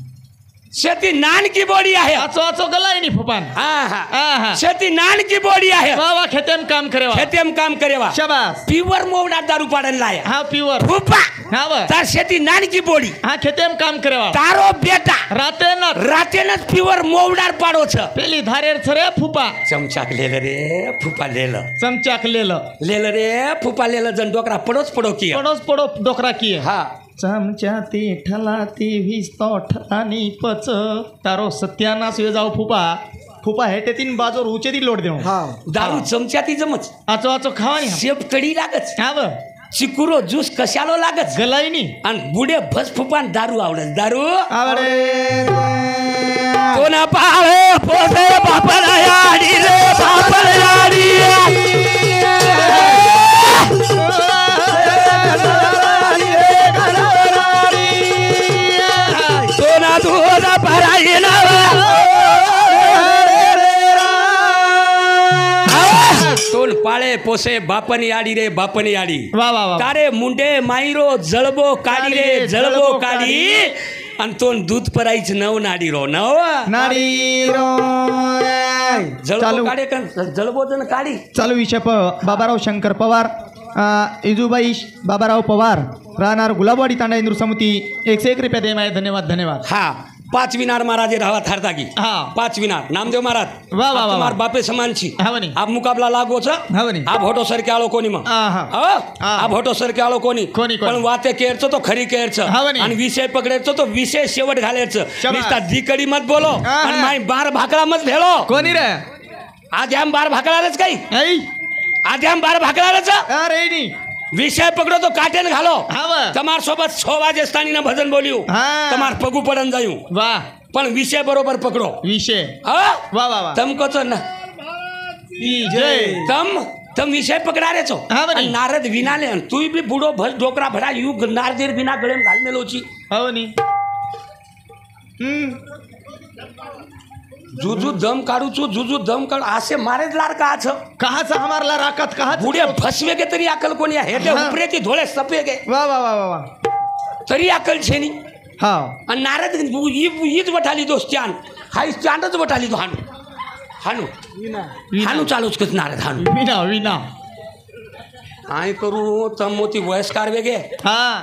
[SPEAKER 1] शेती नानकी बोडी आहे
[SPEAKER 5] आचो आचो गल्लायनी फुपान
[SPEAKER 1] आहा.
[SPEAKER 5] आहा.
[SPEAKER 1] शेती नानकी बोडी आहे
[SPEAKER 5] वा वा खेतेम काम करे वा
[SPEAKER 1] खेतेम काम करेवा
[SPEAKER 5] शाबास
[SPEAKER 1] प्युअर मोवडा दारू पाडन लाया
[SPEAKER 5] हा प्युअर
[SPEAKER 1] फुपा
[SPEAKER 5] हा वा
[SPEAKER 1] तार शेती नानकी बोडी
[SPEAKER 5] हा खेतेम काम करे वा
[SPEAKER 1] तारो बेटा
[SPEAKER 5] राते ना
[SPEAKER 1] रातेनच प्युअर मोवडार पाडो छ
[SPEAKER 5] पेली धारेर छरे फुपा
[SPEAKER 1] चमचाक लेल रे फुपा लेल
[SPEAKER 5] चमचाक लेलं
[SPEAKER 1] लेल रे फुपा लेल जण डोकरा पडोच पडो किय
[SPEAKER 5] पडोच पडो डोकरा की
[SPEAKER 1] हा
[SPEAKER 5] चमचा ती ठलाती वीस्तो ठलानी पच तारो सत्यानाश वे जाऊ फुपा फुपा हेटे तीन बाजूर उचे ती लोट देऊ
[SPEAKER 1] दारू चमच्या ती जमच
[SPEAKER 5] आचो आचो खावानी
[SPEAKER 1] शेप कडी लागच
[SPEAKER 5] हा व
[SPEAKER 1] चिकुरो ज्यूस कशालो लागच
[SPEAKER 5] गलायनी
[SPEAKER 1] आणि बुडे भस फुपान दारू आवडत दारू
[SPEAKER 3] आवडे
[SPEAKER 1] कोणा पावे पोसे बापला याडी रे बापला याडी कोणा दूध भराई तोन पाळे पोसे बापनी याडी रे बापनी याडी
[SPEAKER 5] वा वा वा
[SPEAKER 1] तारे मुंडे माईरो जळबो काढी रे जळबो काढी आणि तोन दूध पराईच नव नाडी रो नव
[SPEAKER 3] नाडी रो
[SPEAKER 1] जळबो
[SPEAKER 5] चालू.
[SPEAKER 1] काढे का जळबो जण काढी
[SPEAKER 5] चालू विषय बाबाराव शंकर पवार इजूबाई बाबाराव पवार राहणार गुलाबवाडी तांडा इंदूर समिती 101 रुपया दे माय धन्यवाद धन्यवाद
[SPEAKER 1] हा 5 विनार महाराजे राहा थारतागी
[SPEAKER 5] हा
[SPEAKER 1] 5 विनार नामदेव महाराज
[SPEAKER 5] वा वा वा
[SPEAKER 1] तुम्हार बापे समानची
[SPEAKER 5] हा म्हणे
[SPEAKER 1] आप मुकाबला लागो छ
[SPEAKER 5] हा म्हणे
[SPEAKER 1] आप होटो सर के आलो कोणी मग
[SPEAKER 5] आहा.
[SPEAKER 1] आप होटो सर के आलो कोणी
[SPEAKER 5] कोणी.
[SPEAKER 1] पण वाते केरचं तो खरी केरचं
[SPEAKER 5] हा म्हणे.
[SPEAKER 1] आणि विषय पकडायचं तो विषय शेवट घालायचं
[SPEAKER 5] शाबास.
[SPEAKER 1] नुसता दिकडी मत बोलो
[SPEAKER 5] आहा.
[SPEAKER 1] आणि माई बार भाकळा मत भेळो
[SPEAKER 5] कोणी रे
[SPEAKER 1] आज हम बार भाकळाच काही
[SPEAKER 5] ऐ
[SPEAKER 6] આધ્યામ બાર ભાગલા છે
[SPEAKER 5] હા રેડી
[SPEAKER 6] વિષય પકડો તો કાટેને ઘાલો
[SPEAKER 5] હા
[SPEAKER 6] તમાર સોબત 6 વાગે સ્થાનીના ભજન બોલ્યું
[SPEAKER 5] હા.
[SPEAKER 6] તમાર પગું પડન જાયું
[SPEAKER 5] વાહ
[SPEAKER 6] પણ વિષય બરોબર પકડો
[SPEAKER 5] વિશે
[SPEAKER 6] હા
[SPEAKER 5] વાહ વાહ વાહ
[SPEAKER 6] તમ કો તો ના
[SPEAKER 5] ઈ જય
[SPEAKER 6] તમ વિષય પકડારે છો
[SPEAKER 5] હા, બની.
[SPEAKER 6] અને નારદ વિના લે તું બી બુડો ભસ ઢોકરા ભરા યુ નારદેર વિના ગળે ઘાલ મેલો છી
[SPEAKER 5] હવે ની
[SPEAKER 6] જુજુ દમ કાઢું છું જુજુ દમ કાઢું આશે મારે જ લાડકા છે
[SPEAKER 5] कहा से हमारा ला राकत कहा
[SPEAKER 6] બુડે ફસવે કે તરી અકલ કોની આ હેડે
[SPEAKER 5] હા.
[SPEAKER 6] ઉપરેથી ધોળે સપે કે
[SPEAKER 5] वाह वाह वाह वाह वाह
[SPEAKER 6] તરી અકલ છે ની
[SPEAKER 5] हाँ
[SPEAKER 6] અને નારદ ઈ જ વઠા લીધો સ્ટાન્ડ હાઈ સ્ટાન્ડ જ વઠા લીધો હાનું હાનું ચાલુ જ કે નારદ હાનું
[SPEAKER 5] वीना वीना
[SPEAKER 6] આય કરું તમ મોતી વયસ્કાર વેગે
[SPEAKER 5] हाँ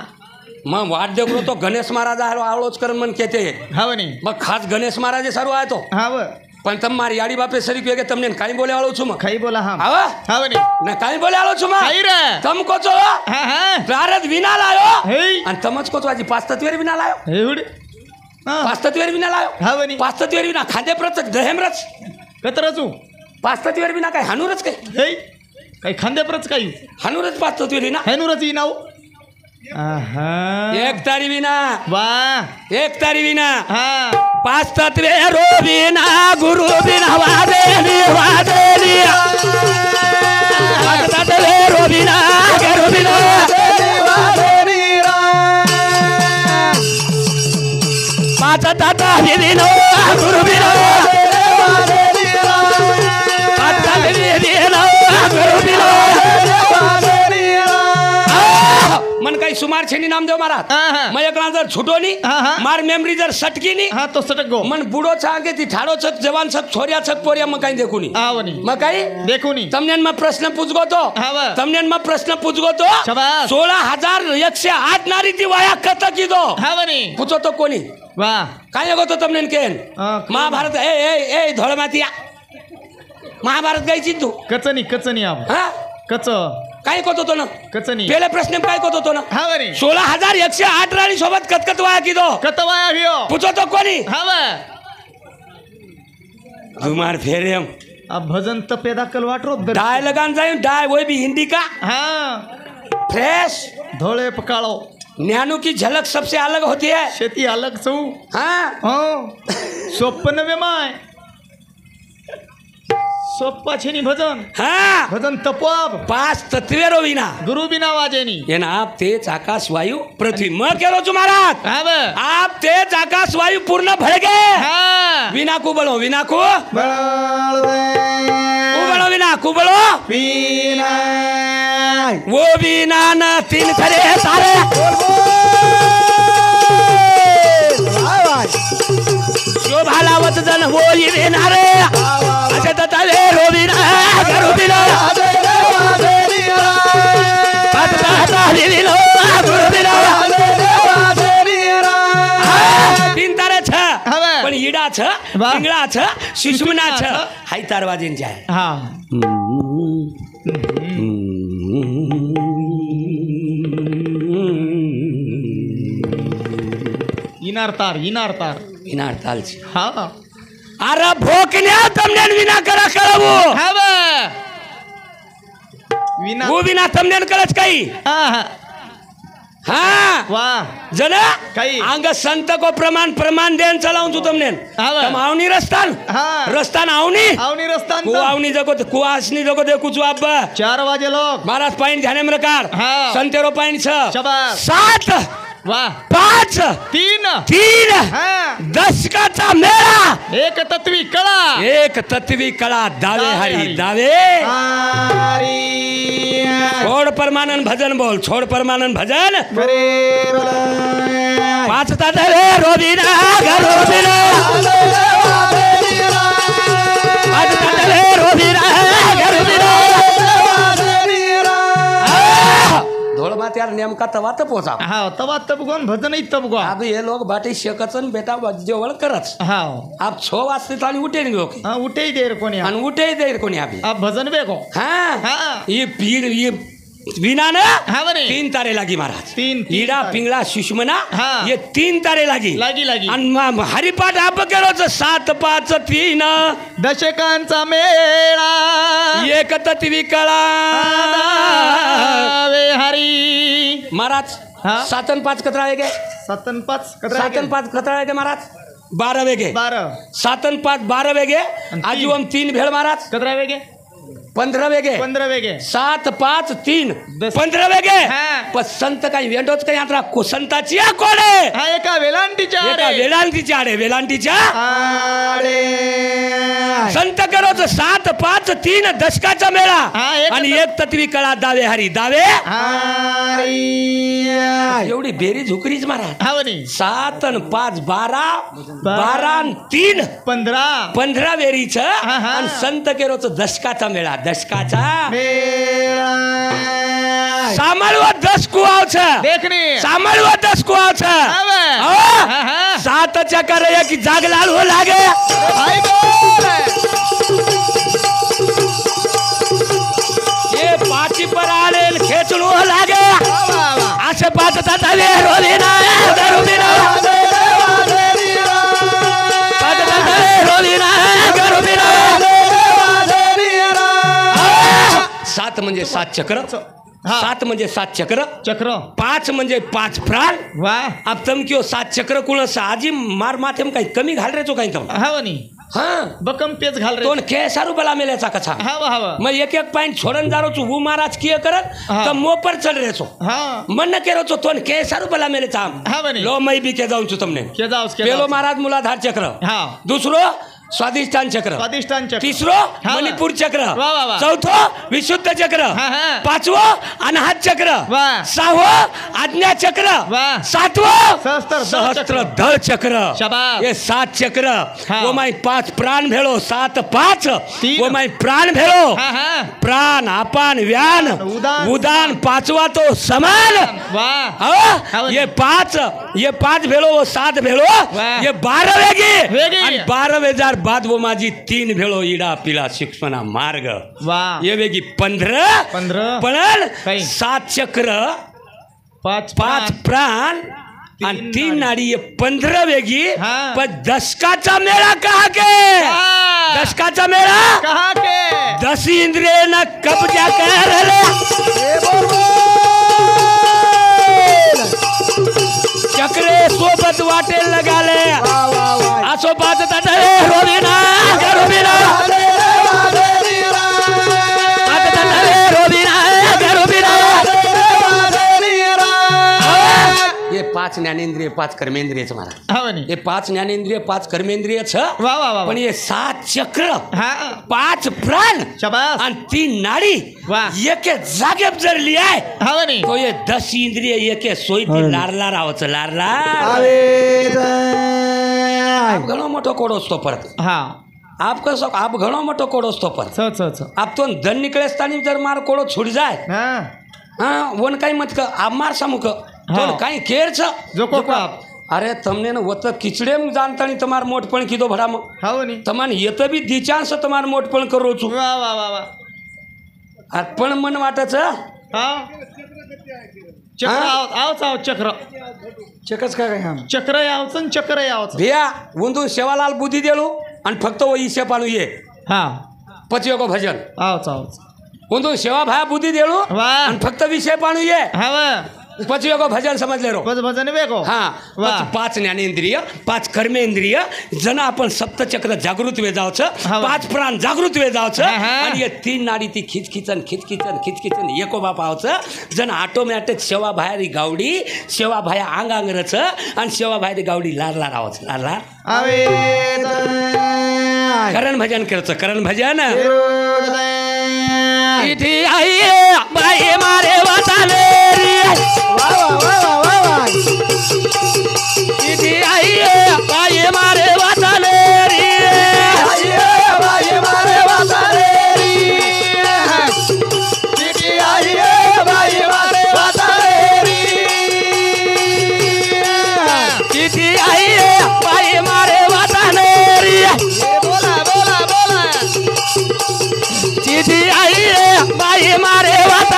[SPEAKER 6] માં વાટ દેખલો તો ગણેશ મહારાજ આવડો જ કર મન કહેતે
[SPEAKER 5] हाँ नहीं
[SPEAKER 6] બસ ખાસ ગણેશ મહારાજે સારું આવ્યો તો
[SPEAKER 5] हाँ वो
[SPEAKER 6] પણ તમે મારી યાડી બાપે સરી કે તમને કાઈ બોલે આવો છું માં
[SPEAKER 5] खाई बोला हम
[SPEAKER 6] આવા
[SPEAKER 5] हाँ नहीं
[SPEAKER 6] ને કાઈ બોલે આવો છું માં
[SPEAKER 5] खाई रे
[SPEAKER 6] તમ કો છો
[SPEAKER 5] हाँ हाँ
[SPEAKER 6] નારદ વિના લાયો
[SPEAKER 5] हे
[SPEAKER 6] અને તમ જ કો છો આજી પાંચ તત્વેર વિના લાયો
[SPEAKER 5] हे उड़ हाँ
[SPEAKER 6] પાંચ તત્વેર વિના લાયો
[SPEAKER 5] हाँ वो नहीं
[SPEAKER 6] પાંચ તત્વેર વિના ખાધે પ્રતક દહેમ રચ
[SPEAKER 5] कतरा तू
[SPEAKER 6] પાંચ તત્વેર વિના કઈ હાનું રચ કઈ
[SPEAKER 5] हे कई खांदे परच कई
[SPEAKER 6] હાનું રચ પાંચ તત્વેર વિના
[SPEAKER 5] है नु रची नाउ आहा
[SPEAKER 6] એક તારી વિના
[SPEAKER 5] वाह
[SPEAKER 6] એક તારી વિના
[SPEAKER 5] हाँ
[SPEAKER 6] પાંચ તત્વેરો વિના ગુરુ વિના વાદેલી પાંચ તત્વેરો વિના ગુરુ વિના પાંચ તત્વ વિનો ગુરુ વિના પાંચ તત્વ વિનો ગુરુ વિના मन कई सुमार छेनी नाम देव मारा
[SPEAKER 5] हाँ, हाँ।
[SPEAKER 6] मैं एक जर छूटो नहीं
[SPEAKER 5] हाँ, हाँ।
[SPEAKER 6] मार मेमरी जर सटकी नहीं
[SPEAKER 5] हाँ तो सटक गो
[SPEAKER 6] मन बूढ़ो छा आगे थी ठाड़ो छक जवान छक छोरिया छक पोरिया मैं कहीं देखू नहीं
[SPEAKER 5] आओ नहीं
[SPEAKER 6] मैं कहीं
[SPEAKER 5] देखो नहीं
[SPEAKER 6] तमने मैं प्रश्न पूछ गो तो
[SPEAKER 5] हाँ, वाह।
[SPEAKER 6] तमने मैं प्रश्न पूछ गो तो
[SPEAKER 5] शाबाश।
[SPEAKER 6] 16,108 नारी थी वाया कत की दो
[SPEAKER 5] हाँ वो नहीं
[SPEAKER 6] पूछो तो कोनी
[SPEAKER 5] वाह
[SPEAKER 6] काहे गो तो तमने केन
[SPEAKER 5] हाँ,
[SPEAKER 6] महाभारत ए धोळ मातिया महाभारत गई छी तू
[SPEAKER 5] कचनी आप
[SPEAKER 6] हां
[SPEAKER 5] कच
[SPEAKER 6] काय कोतो तो ना
[SPEAKER 5] कचनी
[SPEAKER 6] पहिले प्रश्न काय कोतो तो ना
[SPEAKER 5] हाँ वो नहीं
[SPEAKER 6] 16,108 राणी सोबत कतकत वाया की दो
[SPEAKER 5] कतवाया हियो
[SPEAKER 6] पूछो तो कोनी
[SPEAKER 5] हाँ वो
[SPEAKER 6] जुमार फेरे हम
[SPEAKER 5] अब भजन तो पैदा कलवाटरो दर
[SPEAKER 6] डाय लगान जाए डाय वो भी हिंदी का
[SPEAKER 5] हाँ
[SPEAKER 6] फ्रेश
[SPEAKER 5] धोले पकाड़ो
[SPEAKER 6] न्यानू की झलक सबसे अलग होती है
[SPEAKER 5] शेती अलग सू
[SPEAKER 6] हाँ
[SPEAKER 5] हाँ स्वप्न में माय सोप्पा छेनी भजन
[SPEAKER 6] हाँ
[SPEAKER 5] भजन तपोब
[SPEAKER 6] पाच तत्वेरो विना
[SPEAKER 5] गुरु बिना वाजेनी
[SPEAKER 6] एना आप तेज आकाश वायु पृथ्वी मैं कह रो महाराज
[SPEAKER 5] हाँ वो
[SPEAKER 6] आप तेज आकाश वायु पूर्ण भर गए
[SPEAKER 5] हाँ
[SPEAKER 6] विना कुबलो विना को
[SPEAKER 5] बाल दे
[SPEAKER 6] कुबलो विना कुबलो
[SPEAKER 5] बीना
[SPEAKER 6] वो विना न तीन खरे सारे शोभालावत जन वो ही विना रे अच्छा ततावे रो विना करू विना पता विनो गुरु विना तीन तारे छ
[SPEAKER 5] હવે
[SPEAKER 6] पण ईडा छ
[SPEAKER 5] वाह.
[SPEAKER 6] पिंगळा छ शिशुमना छ
[SPEAKER 5] छ.
[SPEAKER 6] हाई तारवाजीन जाय
[SPEAKER 5] हाँ इनार तार
[SPEAKER 6] विना ताल छ
[SPEAKER 5] हाँ
[SPEAKER 6] अरे भोकन्या तमने विना करा कळवू
[SPEAKER 5] हाँ वो विना
[SPEAKER 6] वो विना तमने कळच काही
[SPEAKER 5] हाँ
[SPEAKER 6] हाँ
[SPEAKER 5] वाह
[SPEAKER 6] जना
[SPEAKER 5] काही.
[SPEAKER 6] अंग संत को प्रमाण देन चलाऊं तू तमने
[SPEAKER 5] हाँ बा.
[SPEAKER 6] तम आवनी रस्तान
[SPEAKER 5] हाँ.
[SPEAKER 6] रस्तान आवनी
[SPEAKER 5] आवनी रस्तान
[SPEAKER 6] को आवनी जगो को आसनी जगो देखू छु अब
[SPEAKER 5] 4 वाजे लोग
[SPEAKER 6] महाराज पाइन ध्यान में रकार
[SPEAKER 5] हाँ.
[SPEAKER 6] संतेरो पाइन छ
[SPEAKER 5] शाबाश
[SPEAKER 6] 7
[SPEAKER 5] वाह
[SPEAKER 6] 5
[SPEAKER 5] 3
[SPEAKER 6] 3
[SPEAKER 5] हाँ
[SPEAKER 6] 10 का मेरा
[SPEAKER 5] एक तत्वी कला
[SPEAKER 6] एक तत्वी कला दावे
[SPEAKER 5] दावे
[SPEAKER 6] हरी
[SPEAKER 5] हरी.
[SPEAKER 6] दावे
[SPEAKER 5] हरी
[SPEAKER 6] छोड़ परमानंद भजन बोल छोड़ परमानंद भजन
[SPEAKER 5] करे बोला
[SPEAKER 6] 5 तत्वे रोबिना गरोबिना 5 तत्वे रोबिना गरोबिना धोळ मात यार नेमका तवा तपोचा
[SPEAKER 5] हाँ तवा तब कोण भजन ही तब कोण
[SPEAKER 6] अब ये लोग बाटी शकचन बेटा जेवळ करच
[SPEAKER 5] हाँ
[SPEAKER 6] आप 6 वाजता आणि उठे नाही लोक
[SPEAKER 5] हाँ उठे ही देर कोणी
[SPEAKER 6] आणि उठे देर कोणी आभी
[SPEAKER 5] अब भजन बेको
[SPEAKER 6] हाँ
[SPEAKER 5] हाँ
[SPEAKER 6] ये पीर ये विना
[SPEAKER 5] हा बरे.
[SPEAKER 6] 3 तारे लागी महाराज.
[SPEAKER 5] तीन
[SPEAKER 6] इडा
[SPEAKER 5] तारे.
[SPEAKER 6] पिंगला सुषमना
[SPEAKER 5] हा.
[SPEAKER 6] ये 3 तारे लागी
[SPEAKER 5] लागी.
[SPEAKER 6] आणि हरिपाठ आप केलो 7 5 3
[SPEAKER 5] दशकांचा मेळा
[SPEAKER 6] एक तत्वी कळा
[SPEAKER 5] वे हरी.
[SPEAKER 6] महाराज.
[SPEAKER 5] हा.
[SPEAKER 6] 7 आणि 5 कतरा वेगे.
[SPEAKER 5] 7 आणि 5
[SPEAKER 6] 7 आणि 5 कतरा वेगे महाराज. 12 वेगे.
[SPEAKER 5] 12
[SPEAKER 6] 7 आणि 5 12 वेगे.
[SPEAKER 5] आणि
[SPEAKER 6] आजू हम 3 भेळ महाराज.
[SPEAKER 5] कतरा वेगे
[SPEAKER 6] 15 वेगे.
[SPEAKER 5] 15 वेगे.
[SPEAKER 6] 7 5 3
[SPEAKER 5] दस.
[SPEAKER 6] 15 वेगे.
[SPEAKER 5] हा.
[SPEAKER 6] पण संत काही वेंडोच काही आता संताची कोडे
[SPEAKER 5] हा एका वेलांटीच्या
[SPEAKER 6] एका
[SPEAKER 5] आडे.
[SPEAKER 6] वेलांटीच्या आडे वेलांटीच्या
[SPEAKER 5] आडे.
[SPEAKER 6] संत करोच 7 5 3 दशकाचा मेळा
[SPEAKER 5] हा, एक
[SPEAKER 6] आणि एक तत्वी कळा दावे हरी दावे
[SPEAKER 5] हरी.
[SPEAKER 6] एवढी बेरीज हुकरीच महाराज.
[SPEAKER 5] हा बरे.
[SPEAKER 6] 7 आणि 5 12 12 आणि 3
[SPEAKER 5] 15
[SPEAKER 6] 15 वेरीच
[SPEAKER 5] हा.
[SPEAKER 6] आणि संत केरोच दशकाचा मेळा दशकाचा
[SPEAKER 5] मेळा.
[SPEAKER 6] सामळव 10 कुआवच
[SPEAKER 5] देखणे.
[SPEAKER 6] सामळव 10 कुआवच
[SPEAKER 5] हा बे. हा, हा.
[SPEAKER 6] 7 चकर की जाग लाल हो लागे
[SPEAKER 5] आई बोल.
[SPEAKER 6] ये पाची पर आले खेचणू हो लागे
[SPEAKER 5] वा, वा, वा.
[SPEAKER 6] असे पाच तातावे रोलिना गरुबिना पाच तातावे रोलिना गरुबिना 7 म्हणजे 7 चक्र.
[SPEAKER 5] हा.
[SPEAKER 6] 7 म्हणजे 7 चक्र.
[SPEAKER 5] चक्र.
[SPEAKER 6] 5 म्हणजे 5 प्राण.
[SPEAKER 5] वा.
[SPEAKER 6] अब तम क्यों 7 चक्र कुण साजी मार माथे में काही कमी घाल रे तो काही तम.
[SPEAKER 5] हा बनी.
[SPEAKER 6] हाँ
[SPEAKER 5] बकम पेच घाल रे.
[SPEAKER 6] तो केसारू बला मेल्याचा कथा.
[SPEAKER 5] हवा.
[SPEAKER 6] मैं एक पॉइंट छोड़न जा रो वो महाराज किए करत
[SPEAKER 5] हाँ.
[SPEAKER 6] तब मो पर चल रहे सो
[SPEAKER 5] हा.
[SPEAKER 6] मन के रो तो केसारू बला मेले चाम.
[SPEAKER 5] हाँ बनी.
[SPEAKER 6] लो मैं भी के जाऊं छु तुमने.
[SPEAKER 5] के जाओ
[SPEAKER 6] पेलो महाराज मूलाधार चक्र.
[SPEAKER 5] हा.
[SPEAKER 6] दूसरो स्वादिष्टान चक्र.
[SPEAKER 5] स्वादिष्टान चक्र.
[SPEAKER 6] तीसरो
[SPEAKER 5] हाँ.
[SPEAKER 6] मणिपुर चक्र.
[SPEAKER 5] वाह, वाह, वाह.
[SPEAKER 6] चौथो विशुद्ध चक्र.
[SPEAKER 5] हाँ, हाँ.
[SPEAKER 6] 5वो अनाहत चक्र.
[SPEAKER 5] वाह.
[SPEAKER 6] 6वो आज्ञा चक्र.
[SPEAKER 5] वाह.
[SPEAKER 6] 7वो
[SPEAKER 5] सहस्त्र
[SPEAKER 6] दल चक्र.
[SPEAKER 5] शाबाश.
[SPEAKER 6] ये 7 चक्र.
[SPEAKER 5] हाँ.
[SPEAKER 6] वो माई 5 प्राण भेलो 7 5
[SPEAKER 5] तीन.
[SPEAKER 6] वो माई प्राण भेलो
[SPEAKER 5] हा, हा.
[SPEAKER 6] प्राण अपान व्यान
[SPEAKER 5] उदान.
[SPEAKER 6] उदान 5वां तो समान.
[SPEAKER 5] वाह.
[SPEAKER 6] हाँ?
[SPEAKER 5] हाँ.
[SPEAKER 6] ये 5 भेलो वो 7 भेलो
[SPEAKER 5] वाह.
[SPEAKER 6] ये 12 वेगी
[SPEAKER 5] वेगी.
[SPEAKER 6] आणि 12 बाद वो माझी 3 भेलो इडा पिला शिक्षणा मार्ग.
[SPEAKER 5] वाह.
[SPEAKER 6] ये वेगी 15 पण
[SPEAKER 5] काही.
[SPEAKER 6] 7 चक्र
[SPEAKER 5] 5
[SPEAKER 6] 5 प्राण आणि 3 नाडी ये 15 वेगी.
[SPEAKER 5] हाँ.
[SPEAKER 6] पण दशकाचा मेळा कहा के
[SPEAKER 5] हाँ.
[SPEAKER 6] दशकाचा मेळा
[SPEAKER 5] कहा के
[SPEAKER 6] 10 इंद्रिय न कब्जा कर चक्रे सोबत वाटे लगाले असो पाच ताटले रोबिना गरुबिना पाच ताटले रोबिना गरुबिना. ये 5 ज्ञानेंद्रिय 5 कर्मेंद्रियच महाराज.
[SPEAKER 5] हा बनी.
[SPEAKER 6] हे 5 ज्ञानेंद्रिय 5 कर्मेंद्रियच
[SPEAKER 5] वा, वा, वा.
[SPEAKER 6] पण हे 7 चक्र
[SPEAKER 5] हा.
[SPEAKER 6] 5 प्राण
[SPEAKER 5] शाबास.
[SPEAKER 6] आणि 3 नाडी
[SPEAKER 5] वाह.
[SPEAKER 6] एक जागेप जर लिहाय
[SPEAKER 5] हा बनी.
[SPEAKER 6] तो ये 10 इंद्रिय एक सोयी लारला रावच लारला. आप घणो मोठो कोडो असतो परत.
[SPEAKER 5] हा.
[SPEAKER 6] आप कसो आप घणो मोठो कोडो असतो परत.
[SPEAKER 5] च
[SPEAKER 6] आप तो धन निकळेस्तानी जर मार कोडो छुट जाय
[SPEAKER 5] हा.
[SPEAKER 6] हाँ वन काही मत का आप मार सामुक तो काही केर छ
[SPEAKER 5] जो को आप.
[SPEAKER 6] अरे तमने न वत किचड़े में जानतानी तमार मोटपण कीधो भड़ाम
[SPEAKER 5] हा बनी.
[SPEAKER 6] तमान ये तो भी दिचांस तमार मोटपण करो छु.
[SPEAKER 5] वा, वा, वा, वा.
[SPEAKER 6] पण मन वाटच
[SPEAKER 5] हा. चक्र आव चक्र.
[SPEAKER 1] चकच काय काय हम
[SPEAKER 5] चक्र यावचं चक्र यावचं.
[SPEAKER 6] भिया उंदू सेवालाल बुद्धी देलो आणि फक्त वो ईशे पाणू ये
[SPEAKER 5] हा.
[SPEAKER 6] पचियो को भजन
[SPEAKER 5] आवच.
[SPEAKER 6] उंदू सेवा भाया बुद्धी देलो
[SPEAKER 5] वाह.
[SPEAKER 6] आणि फक्त विषय पाणू ये
[SPEAKER 5] हा वा.
[SPEAKER 6] पचियो को भजन समझ ले रो.
[SPEAKER 5] बस भजन वेगो.
[SPEAKER 6] हाँ
[SPEAKER 5] वाह.
[SPEAKER 6] 5 ज्ञानेंद्रिय 5 कर्मेंद्रिय जन आपण सप्तचक्र जागृत वे जावचं.
[SPEAKER 5] हा.
[SPEAKER 6] 5 प्राण जागृत वे जावचं.
[SPEAKER 5] हा, हा.
[SPEAKER 6] आणि ये 3 नाडी ती खिचखिचन एको बाप आवचं. जन ऑटोमॅटिक सेवा बाहेर गावडी सेवा भाया अंग रच आणि सेवा बाहेर गावडी लारला रावचं लारला.
[SPEAKER 5] आवेद.
[SPEAKER 6] करण भजन करचं करण भजन.
[SPEAKER 5] विरोधय.
[SPEAKER 6] इथे आई बाई मारे वाटाले इथे आई बाई मारे वाटाले इथे आई बाई मारे वाटाले
[SPEAKER 5] बोला.
[SPEAKER 6] इथे आई बाई मारे वाटाले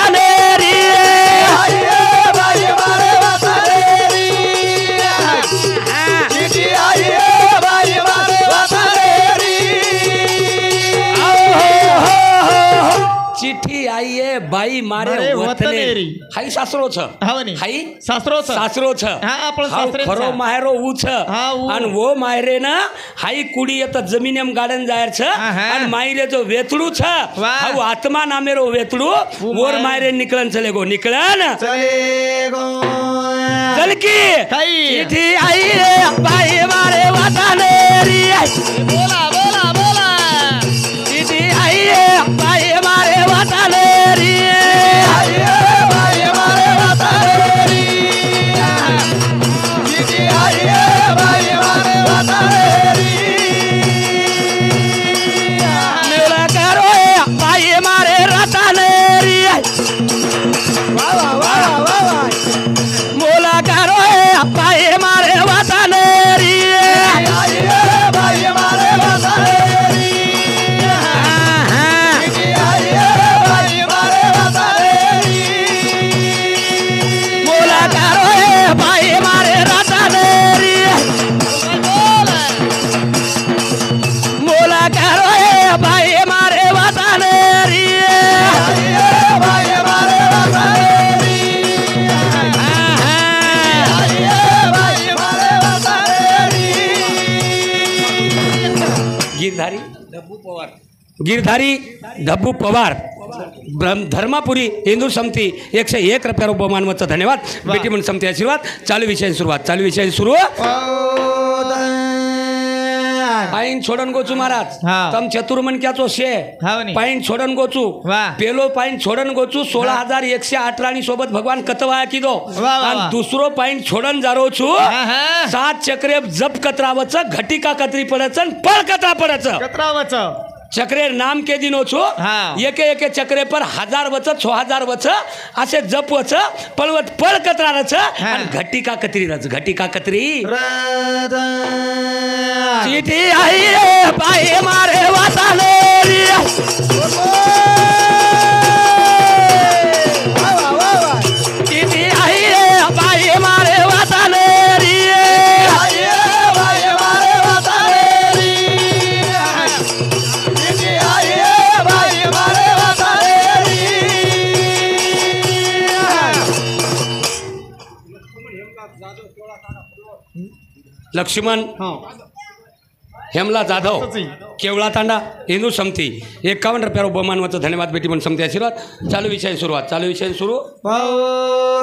[SPEAKER 5] रत्नेरी
[SPEAKER 6] हाई सासरो छ
[SPEAKER 5] हा म्हणे
[SPEAKER 6] हाई
[SPEAKER 5] सासरो
[SPEAKER 6] सासरो छ
[SPEAKER 5] हा आपण
[SPEAKER 6] हाव
[SPEAKER 5] सासरे
[SPEAKER 6] खरो मायरो ऊ छ
[SPEAKER 5] हा, ऊ.
[SPEAKER 6] आणि वो मायरे ना हाई कुडी येत जमिनेम गार्डन जायर छ
[SPEAKER 5] हा.
[SPEAKER 6] आणि मायरे जो वेतडू छ
[SPEAKER 5] वाह.
[SPEAKER 6] हाऊ आत्मा नामेरो वेतडू वोर मायरे निकलन चले गो निकलन
[SPEAKER 5] चले गो
[SPEAKER 6] चल की
[SPEAKER 5] काही
[SPEAKER 6] चिठी आई रे बाई मारे वाटानेरी
[SPEAKER 5] बोला बोला बोला
[SPEAKER 6] चिठी आई रे बाई मारे वाटानेरी मेरा करो बाई मारे रतानेरी मोला करो बाई मारे वाटानेरी मोला करो बाई मारे रतानेरी मोला करो बाई मारे वाटानेरी गिरधारी धब्बू पवार धर्मापुरी हिंदू समिती 101 रुपया बहुमानवचं धन्यवाद बेटी म्हणून समिती आशीर्वाद चालू विषयाची सुरू पाइन छोड़न गोचू महाराज
[SPEAKER 5] हाँ.
[SPEAKER 6] तम चतुर्मन क्या तो शे
[SPEAKER 5] हाँ बनी.
[SPEAKER 6] पाइन छोड़न गोचू
[SPEAKER 5] वाह.
[SPEAKER 6] पेलो पाइन छोड़न गोचू 16,118 सोबत भगवान कतवाया की दो
[SPEAKER 5] वाह, वाह.
[SPEAKER 6] आणि दुसरो पाइन छोड़न जारो छू
[SPEAKER 5] हाँ, हाँ.
[SPEAKER 6] 7 चक्रे जप कतरावच घटिका कतरी पडच पळ कतरा पडच
[SPEAKER 5] कत्रावच
[SPEAKER 6] चक्रे नाम के दिन छो
[SPEAKER 5] हाँ.
[SPEAKER 6] एके एके चक्रे पर 1000 वच 6000 वच असे जप वच पळवत पळ कतरा रच आणि घटिका कतरी रच घटिका कतरी चिठी आई रे बाई मारे वाटानेरी चिठी आई रे बाई मारे वाटानेरी लक्ष्मण हेमला जाधव केवळा तांडा हिंदू समिती 51 रुपया बहुमानवचं धन्यवाद बेटी म्हणून समिती आशीर्वाद चालू विषय सुरू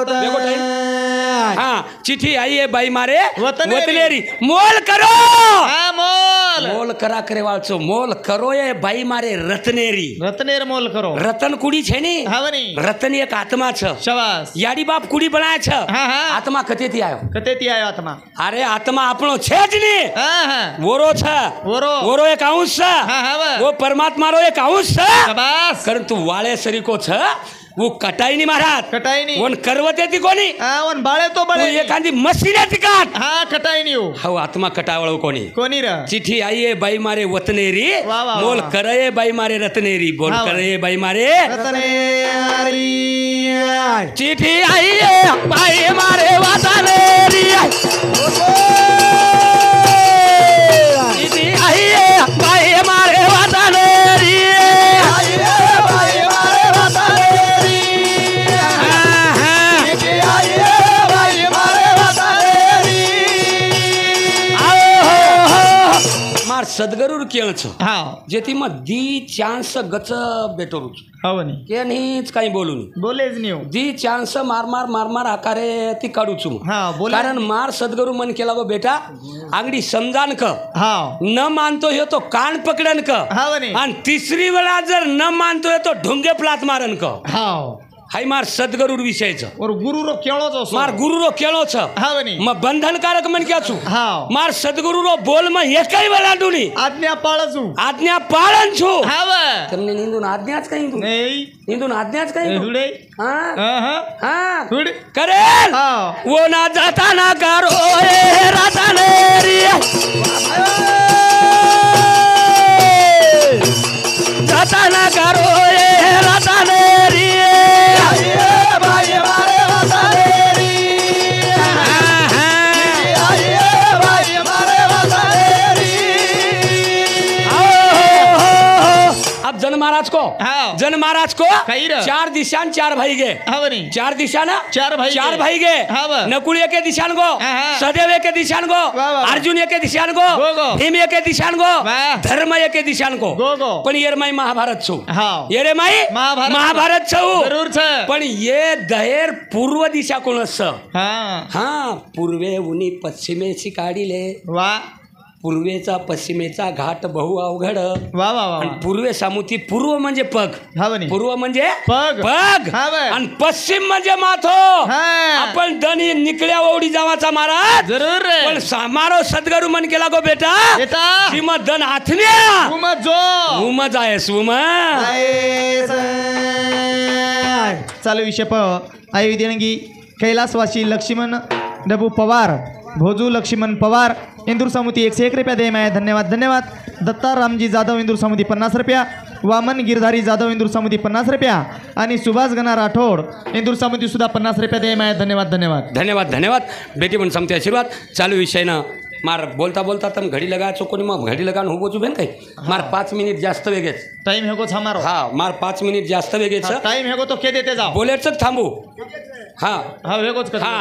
[SPEAKER 6] देखो टाइम हाँ चिट्ठी आई है बाई मारे वतनेरी मोल करो मोल करा करे वाळचो मोल करो ये बाई मारे रत्नेरी
[SPEAKER 5] रत्नेर मोल करो
[SPEAKER 6] रतन कुड़ी छे नी
[SPEAKER 5] हा बनी
[SPEAKER 6] रतन एक आत्मा छ
[SPEAKER 5] शबास
[SPEAKER 6] याडी बाप कुड़ी बनाया छ
[SPEAKER 5] हाँ, हाँ.
[SPEAKER 6] आत्मा कतेती आयो
[SPEAKER 5] कते ती आयो आत्मा
[SPEAKER 6] अरे आत्मा आपणो छे ज नी
[SPEAKER 5] हाँ हाँ
[SPEAKER 6] वोरो छ
[SPEAKER 5] वोरो.
[SPEAKER 6] वोरो एक अंश छ
[SPEAKER 5] हाँ, हाँ, वाह.
[SPEAKER 6] वो परमात्मा रो एक अंश छ
[SPEAKER 5] शबास
[SPEAKER 6] कारण तू वाळे सरीको छ वो कटाई नी महाराज
[SPEAKER 5] कटाई नी
[SPEAKER 6] वन करवते ती कोणी
[SPEAKER 5] हाँ वन बाळे तो
[SPEAKER 6] वो
[SPEAKER 5] बळे
[SPEAKER 6] एखादी मशीने ती काट
[SPEAKER 5] हाँ कटाई नी हो
[SPEAKER 6] हो आत्मा कटावळो कोणी
[SPEAKER 5] कोणी र
[SPEAKER 6] चिठी आई है बाई मारे वतनेरी
[SPEAKER 5] वाह, वाह,
[SPEAKER 6] मोल
[SPEAKER 5] वाह.
[SPEAKER 6] करे बाई मारे रत्नेरी बोल
[SPEAKER 5] हाँ, वाह.
[SPEAKER 6] करे बाई मारे
[SPEAKER 5] रत्नेरी
[SPEAKER 6] चिठी आई है बाई मारे वतनेरी चिठी आई है बाई मारे वतनेरी मार सदगरुर केळ छ
[SPEAKER 5] हाँ
[SPEAKER 6] जेथीમાં दी चान्स गच બેઠોરું છું
[SPEAKER 5] હા બની
[SPEAKER 6] કે નહીં જ કાંઈ બોલું નહીં
[SPEAKER 5] બોલે જ નહીં હું
[SPEAKER 6] दी चान्स मार मार आकारे ती काढू છું
[SPEAKER 5] હા બોલે
[SPEAKER 6] कारण मार सदगुरु मन केला गो बेटा आंगडी समजान क
[SPEAKER 5] હા
[SPEAKER 6] न मानतो हे तो कान पकडन क
[SPEAKER 5] हा बनी
[SPEAKER 6] आणि तिसरी वेळा जर न मानतो हे तो ढोंगे प्लात मारन क
[SPEAKER 5] હા
[SPEAKER 6] हाय मार सदगुरु विषयच
[SPEAKER 5] और गुरु रो केळो जो
[SPEAKER 6] मार गुरु रो केळो छ
[SPEAKER 5] हा बनी
[SPEAKER 6] मग बंधनकारक मन क्या छु
[SPEAKER 5] હા
[SPEAKER 6] मार सदगुरु रो बोल में एकई वेळा डुनी
[SPEAKER 5] આજ્ઞા પાળજુ
[SPEAKER 6] आज्ञा पालन छु
[SPEAKER 5] હા वा
[SPEAKER 6] તમને निंदून आज्ञाच काही हिंदू
[SPEAKER 5] નહીં
[SPEAKER 6] हिंदून आज्ञाच काही हिंदू
[SPEAKER 5] હુડે
[SPEAKER 6] हाँ
[SPEAKER 5] હા હા
[SPEAKER 6] हाँ
[SPEAKER 5] હુડે
[SPEAKER 6] करेल
[SPEAKER 5] હા
[SPEAKER 6] वो ना जाता ना करो ए राता नेरी जाता ना करो ए राता नेरी अब जन मारा महाराज को
[SPEAKER 5] हाँ।
[SPEAKER 6] जन महाराज को
[SPEAKER 5] खैर।
[SPEAKER 6] 4 दिशान 4 भाई गे
[SPEAKER 5] हा बनी
[SPEAKER 6] 4 दिशा ना
[SPEAKER 5] 4 भाई
[SPEAKER 6] चार
[SPEAKER 5] गे।
[SPEAKER 6] भाई गे
[SPEAKER 5] हाँ बा।
[SPEAKER 6] नकुल एके दिशान गो
[SPEAKER 5] हाँ।
[SPEAKER 6] सदेव एके दिशान गो
[SPEAKER 5] वाह, वाह।
[SPEAKER 6] अर्जुन एके दिशान गो
[SPEAKER 5] गो, गो।
[SPEAKER 6] भीम एके दिशान गो
[SPEAKER 5] वाह।
[SPEAKER 6] धर्म एके दिशान गो
[SPEAKER 5] गो, गो।
[SPEAKER 6] पण ये रे माई महाभारत छो
[SPEAKER 5] हाव.
[SPEAKER 6] ये रे माई
[SPEAKER 5] महाभारत.
[SPEAKER 6] महाभारत छो
[SPEAKER 5] जरूर छ.
[SPEAKER 6] पण ये दहेर पूर्व दिशा कोण असं
[SPEAKER 5] हा
[SPEAKER 6] हा पूर्वे उनी पश्चिमेची काढिले
[SPEAKER 5] वा
[SPEAKER 6] पूर्वेचा पश्चिमेचा घाट बहु अवघड
[SPEAKER 5] वा वा वा
[SPEAKER 6] आणि पूर्वे सामुती पूर्व म्हणजे पग
[SPEAKER 5] हा बनी
[SPEAKER 6] पूर्व म्हणजे
[SPEAKER 5] पग.
[SPEAKER 6] पग
[SPEAKER 5] हा बे.
[SPEAKER 6] आणि पश्चिम म्हणजे माथो
[SPEAKER 5] हा.
[SPEAKER 6] आपण दनी निकळ्या ओढी जावाचा महाराज
[SPEAKER 5] जरूर रे
[SPEAKER 6] पण समारो सद्गुरु मन केला गो बेटा
[SPEAKER 5] बेटा
[SPEAKER 6] सीमा दन हाथन्या
[SPEAKER 5] उमत जो
[SPEAKER 6] उमज आहे सुमा
[SPEAKER 5] चालू विषय आई देणगी कैलासवासी लक्ष्मण डबू पवार भोजू लक्ष्मण पवार इंदूर समुती 101 रुपया दे माय धन्यवाद धन्यवाद दत्ता रामजी जाधव इंदूर समुती 50 रुपया वामन गिरधारी जाधव इंदूर समुती 50 रुपया आणि सुभाष गणा राठोड इंदूर समुती सुद्धा 50 रुपया दे माय धन्यवाद धन्यवाद
[SPEAKER 6] धन्यवाद धन्यवाद बेटी पण समते आशीर्वाद चालू विषय ना मार बोलता बोलता तम घडी लगायचो कोणी मग घडी लगान हो बोचू बेन काही मार 5 मिनिट जास्त वेगेच
[SPEAKER 5] टाइम हेगो हमारो
[SPEAKER 6] हा मार 5 मिनिट जास्त वेगेच
[SPEAKER 5] टाइम हेगो तो के देते जाओ
[SPEAKER 6] बोलेच थांबू हा
[SPEAKER 5] हा वेगोच कर
[SPEAKER 6] हा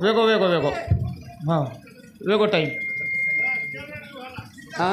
[SPEAKER 5] वेगो वेगो वेगो हा वेगो टाइम
[SPEAKER 6] हा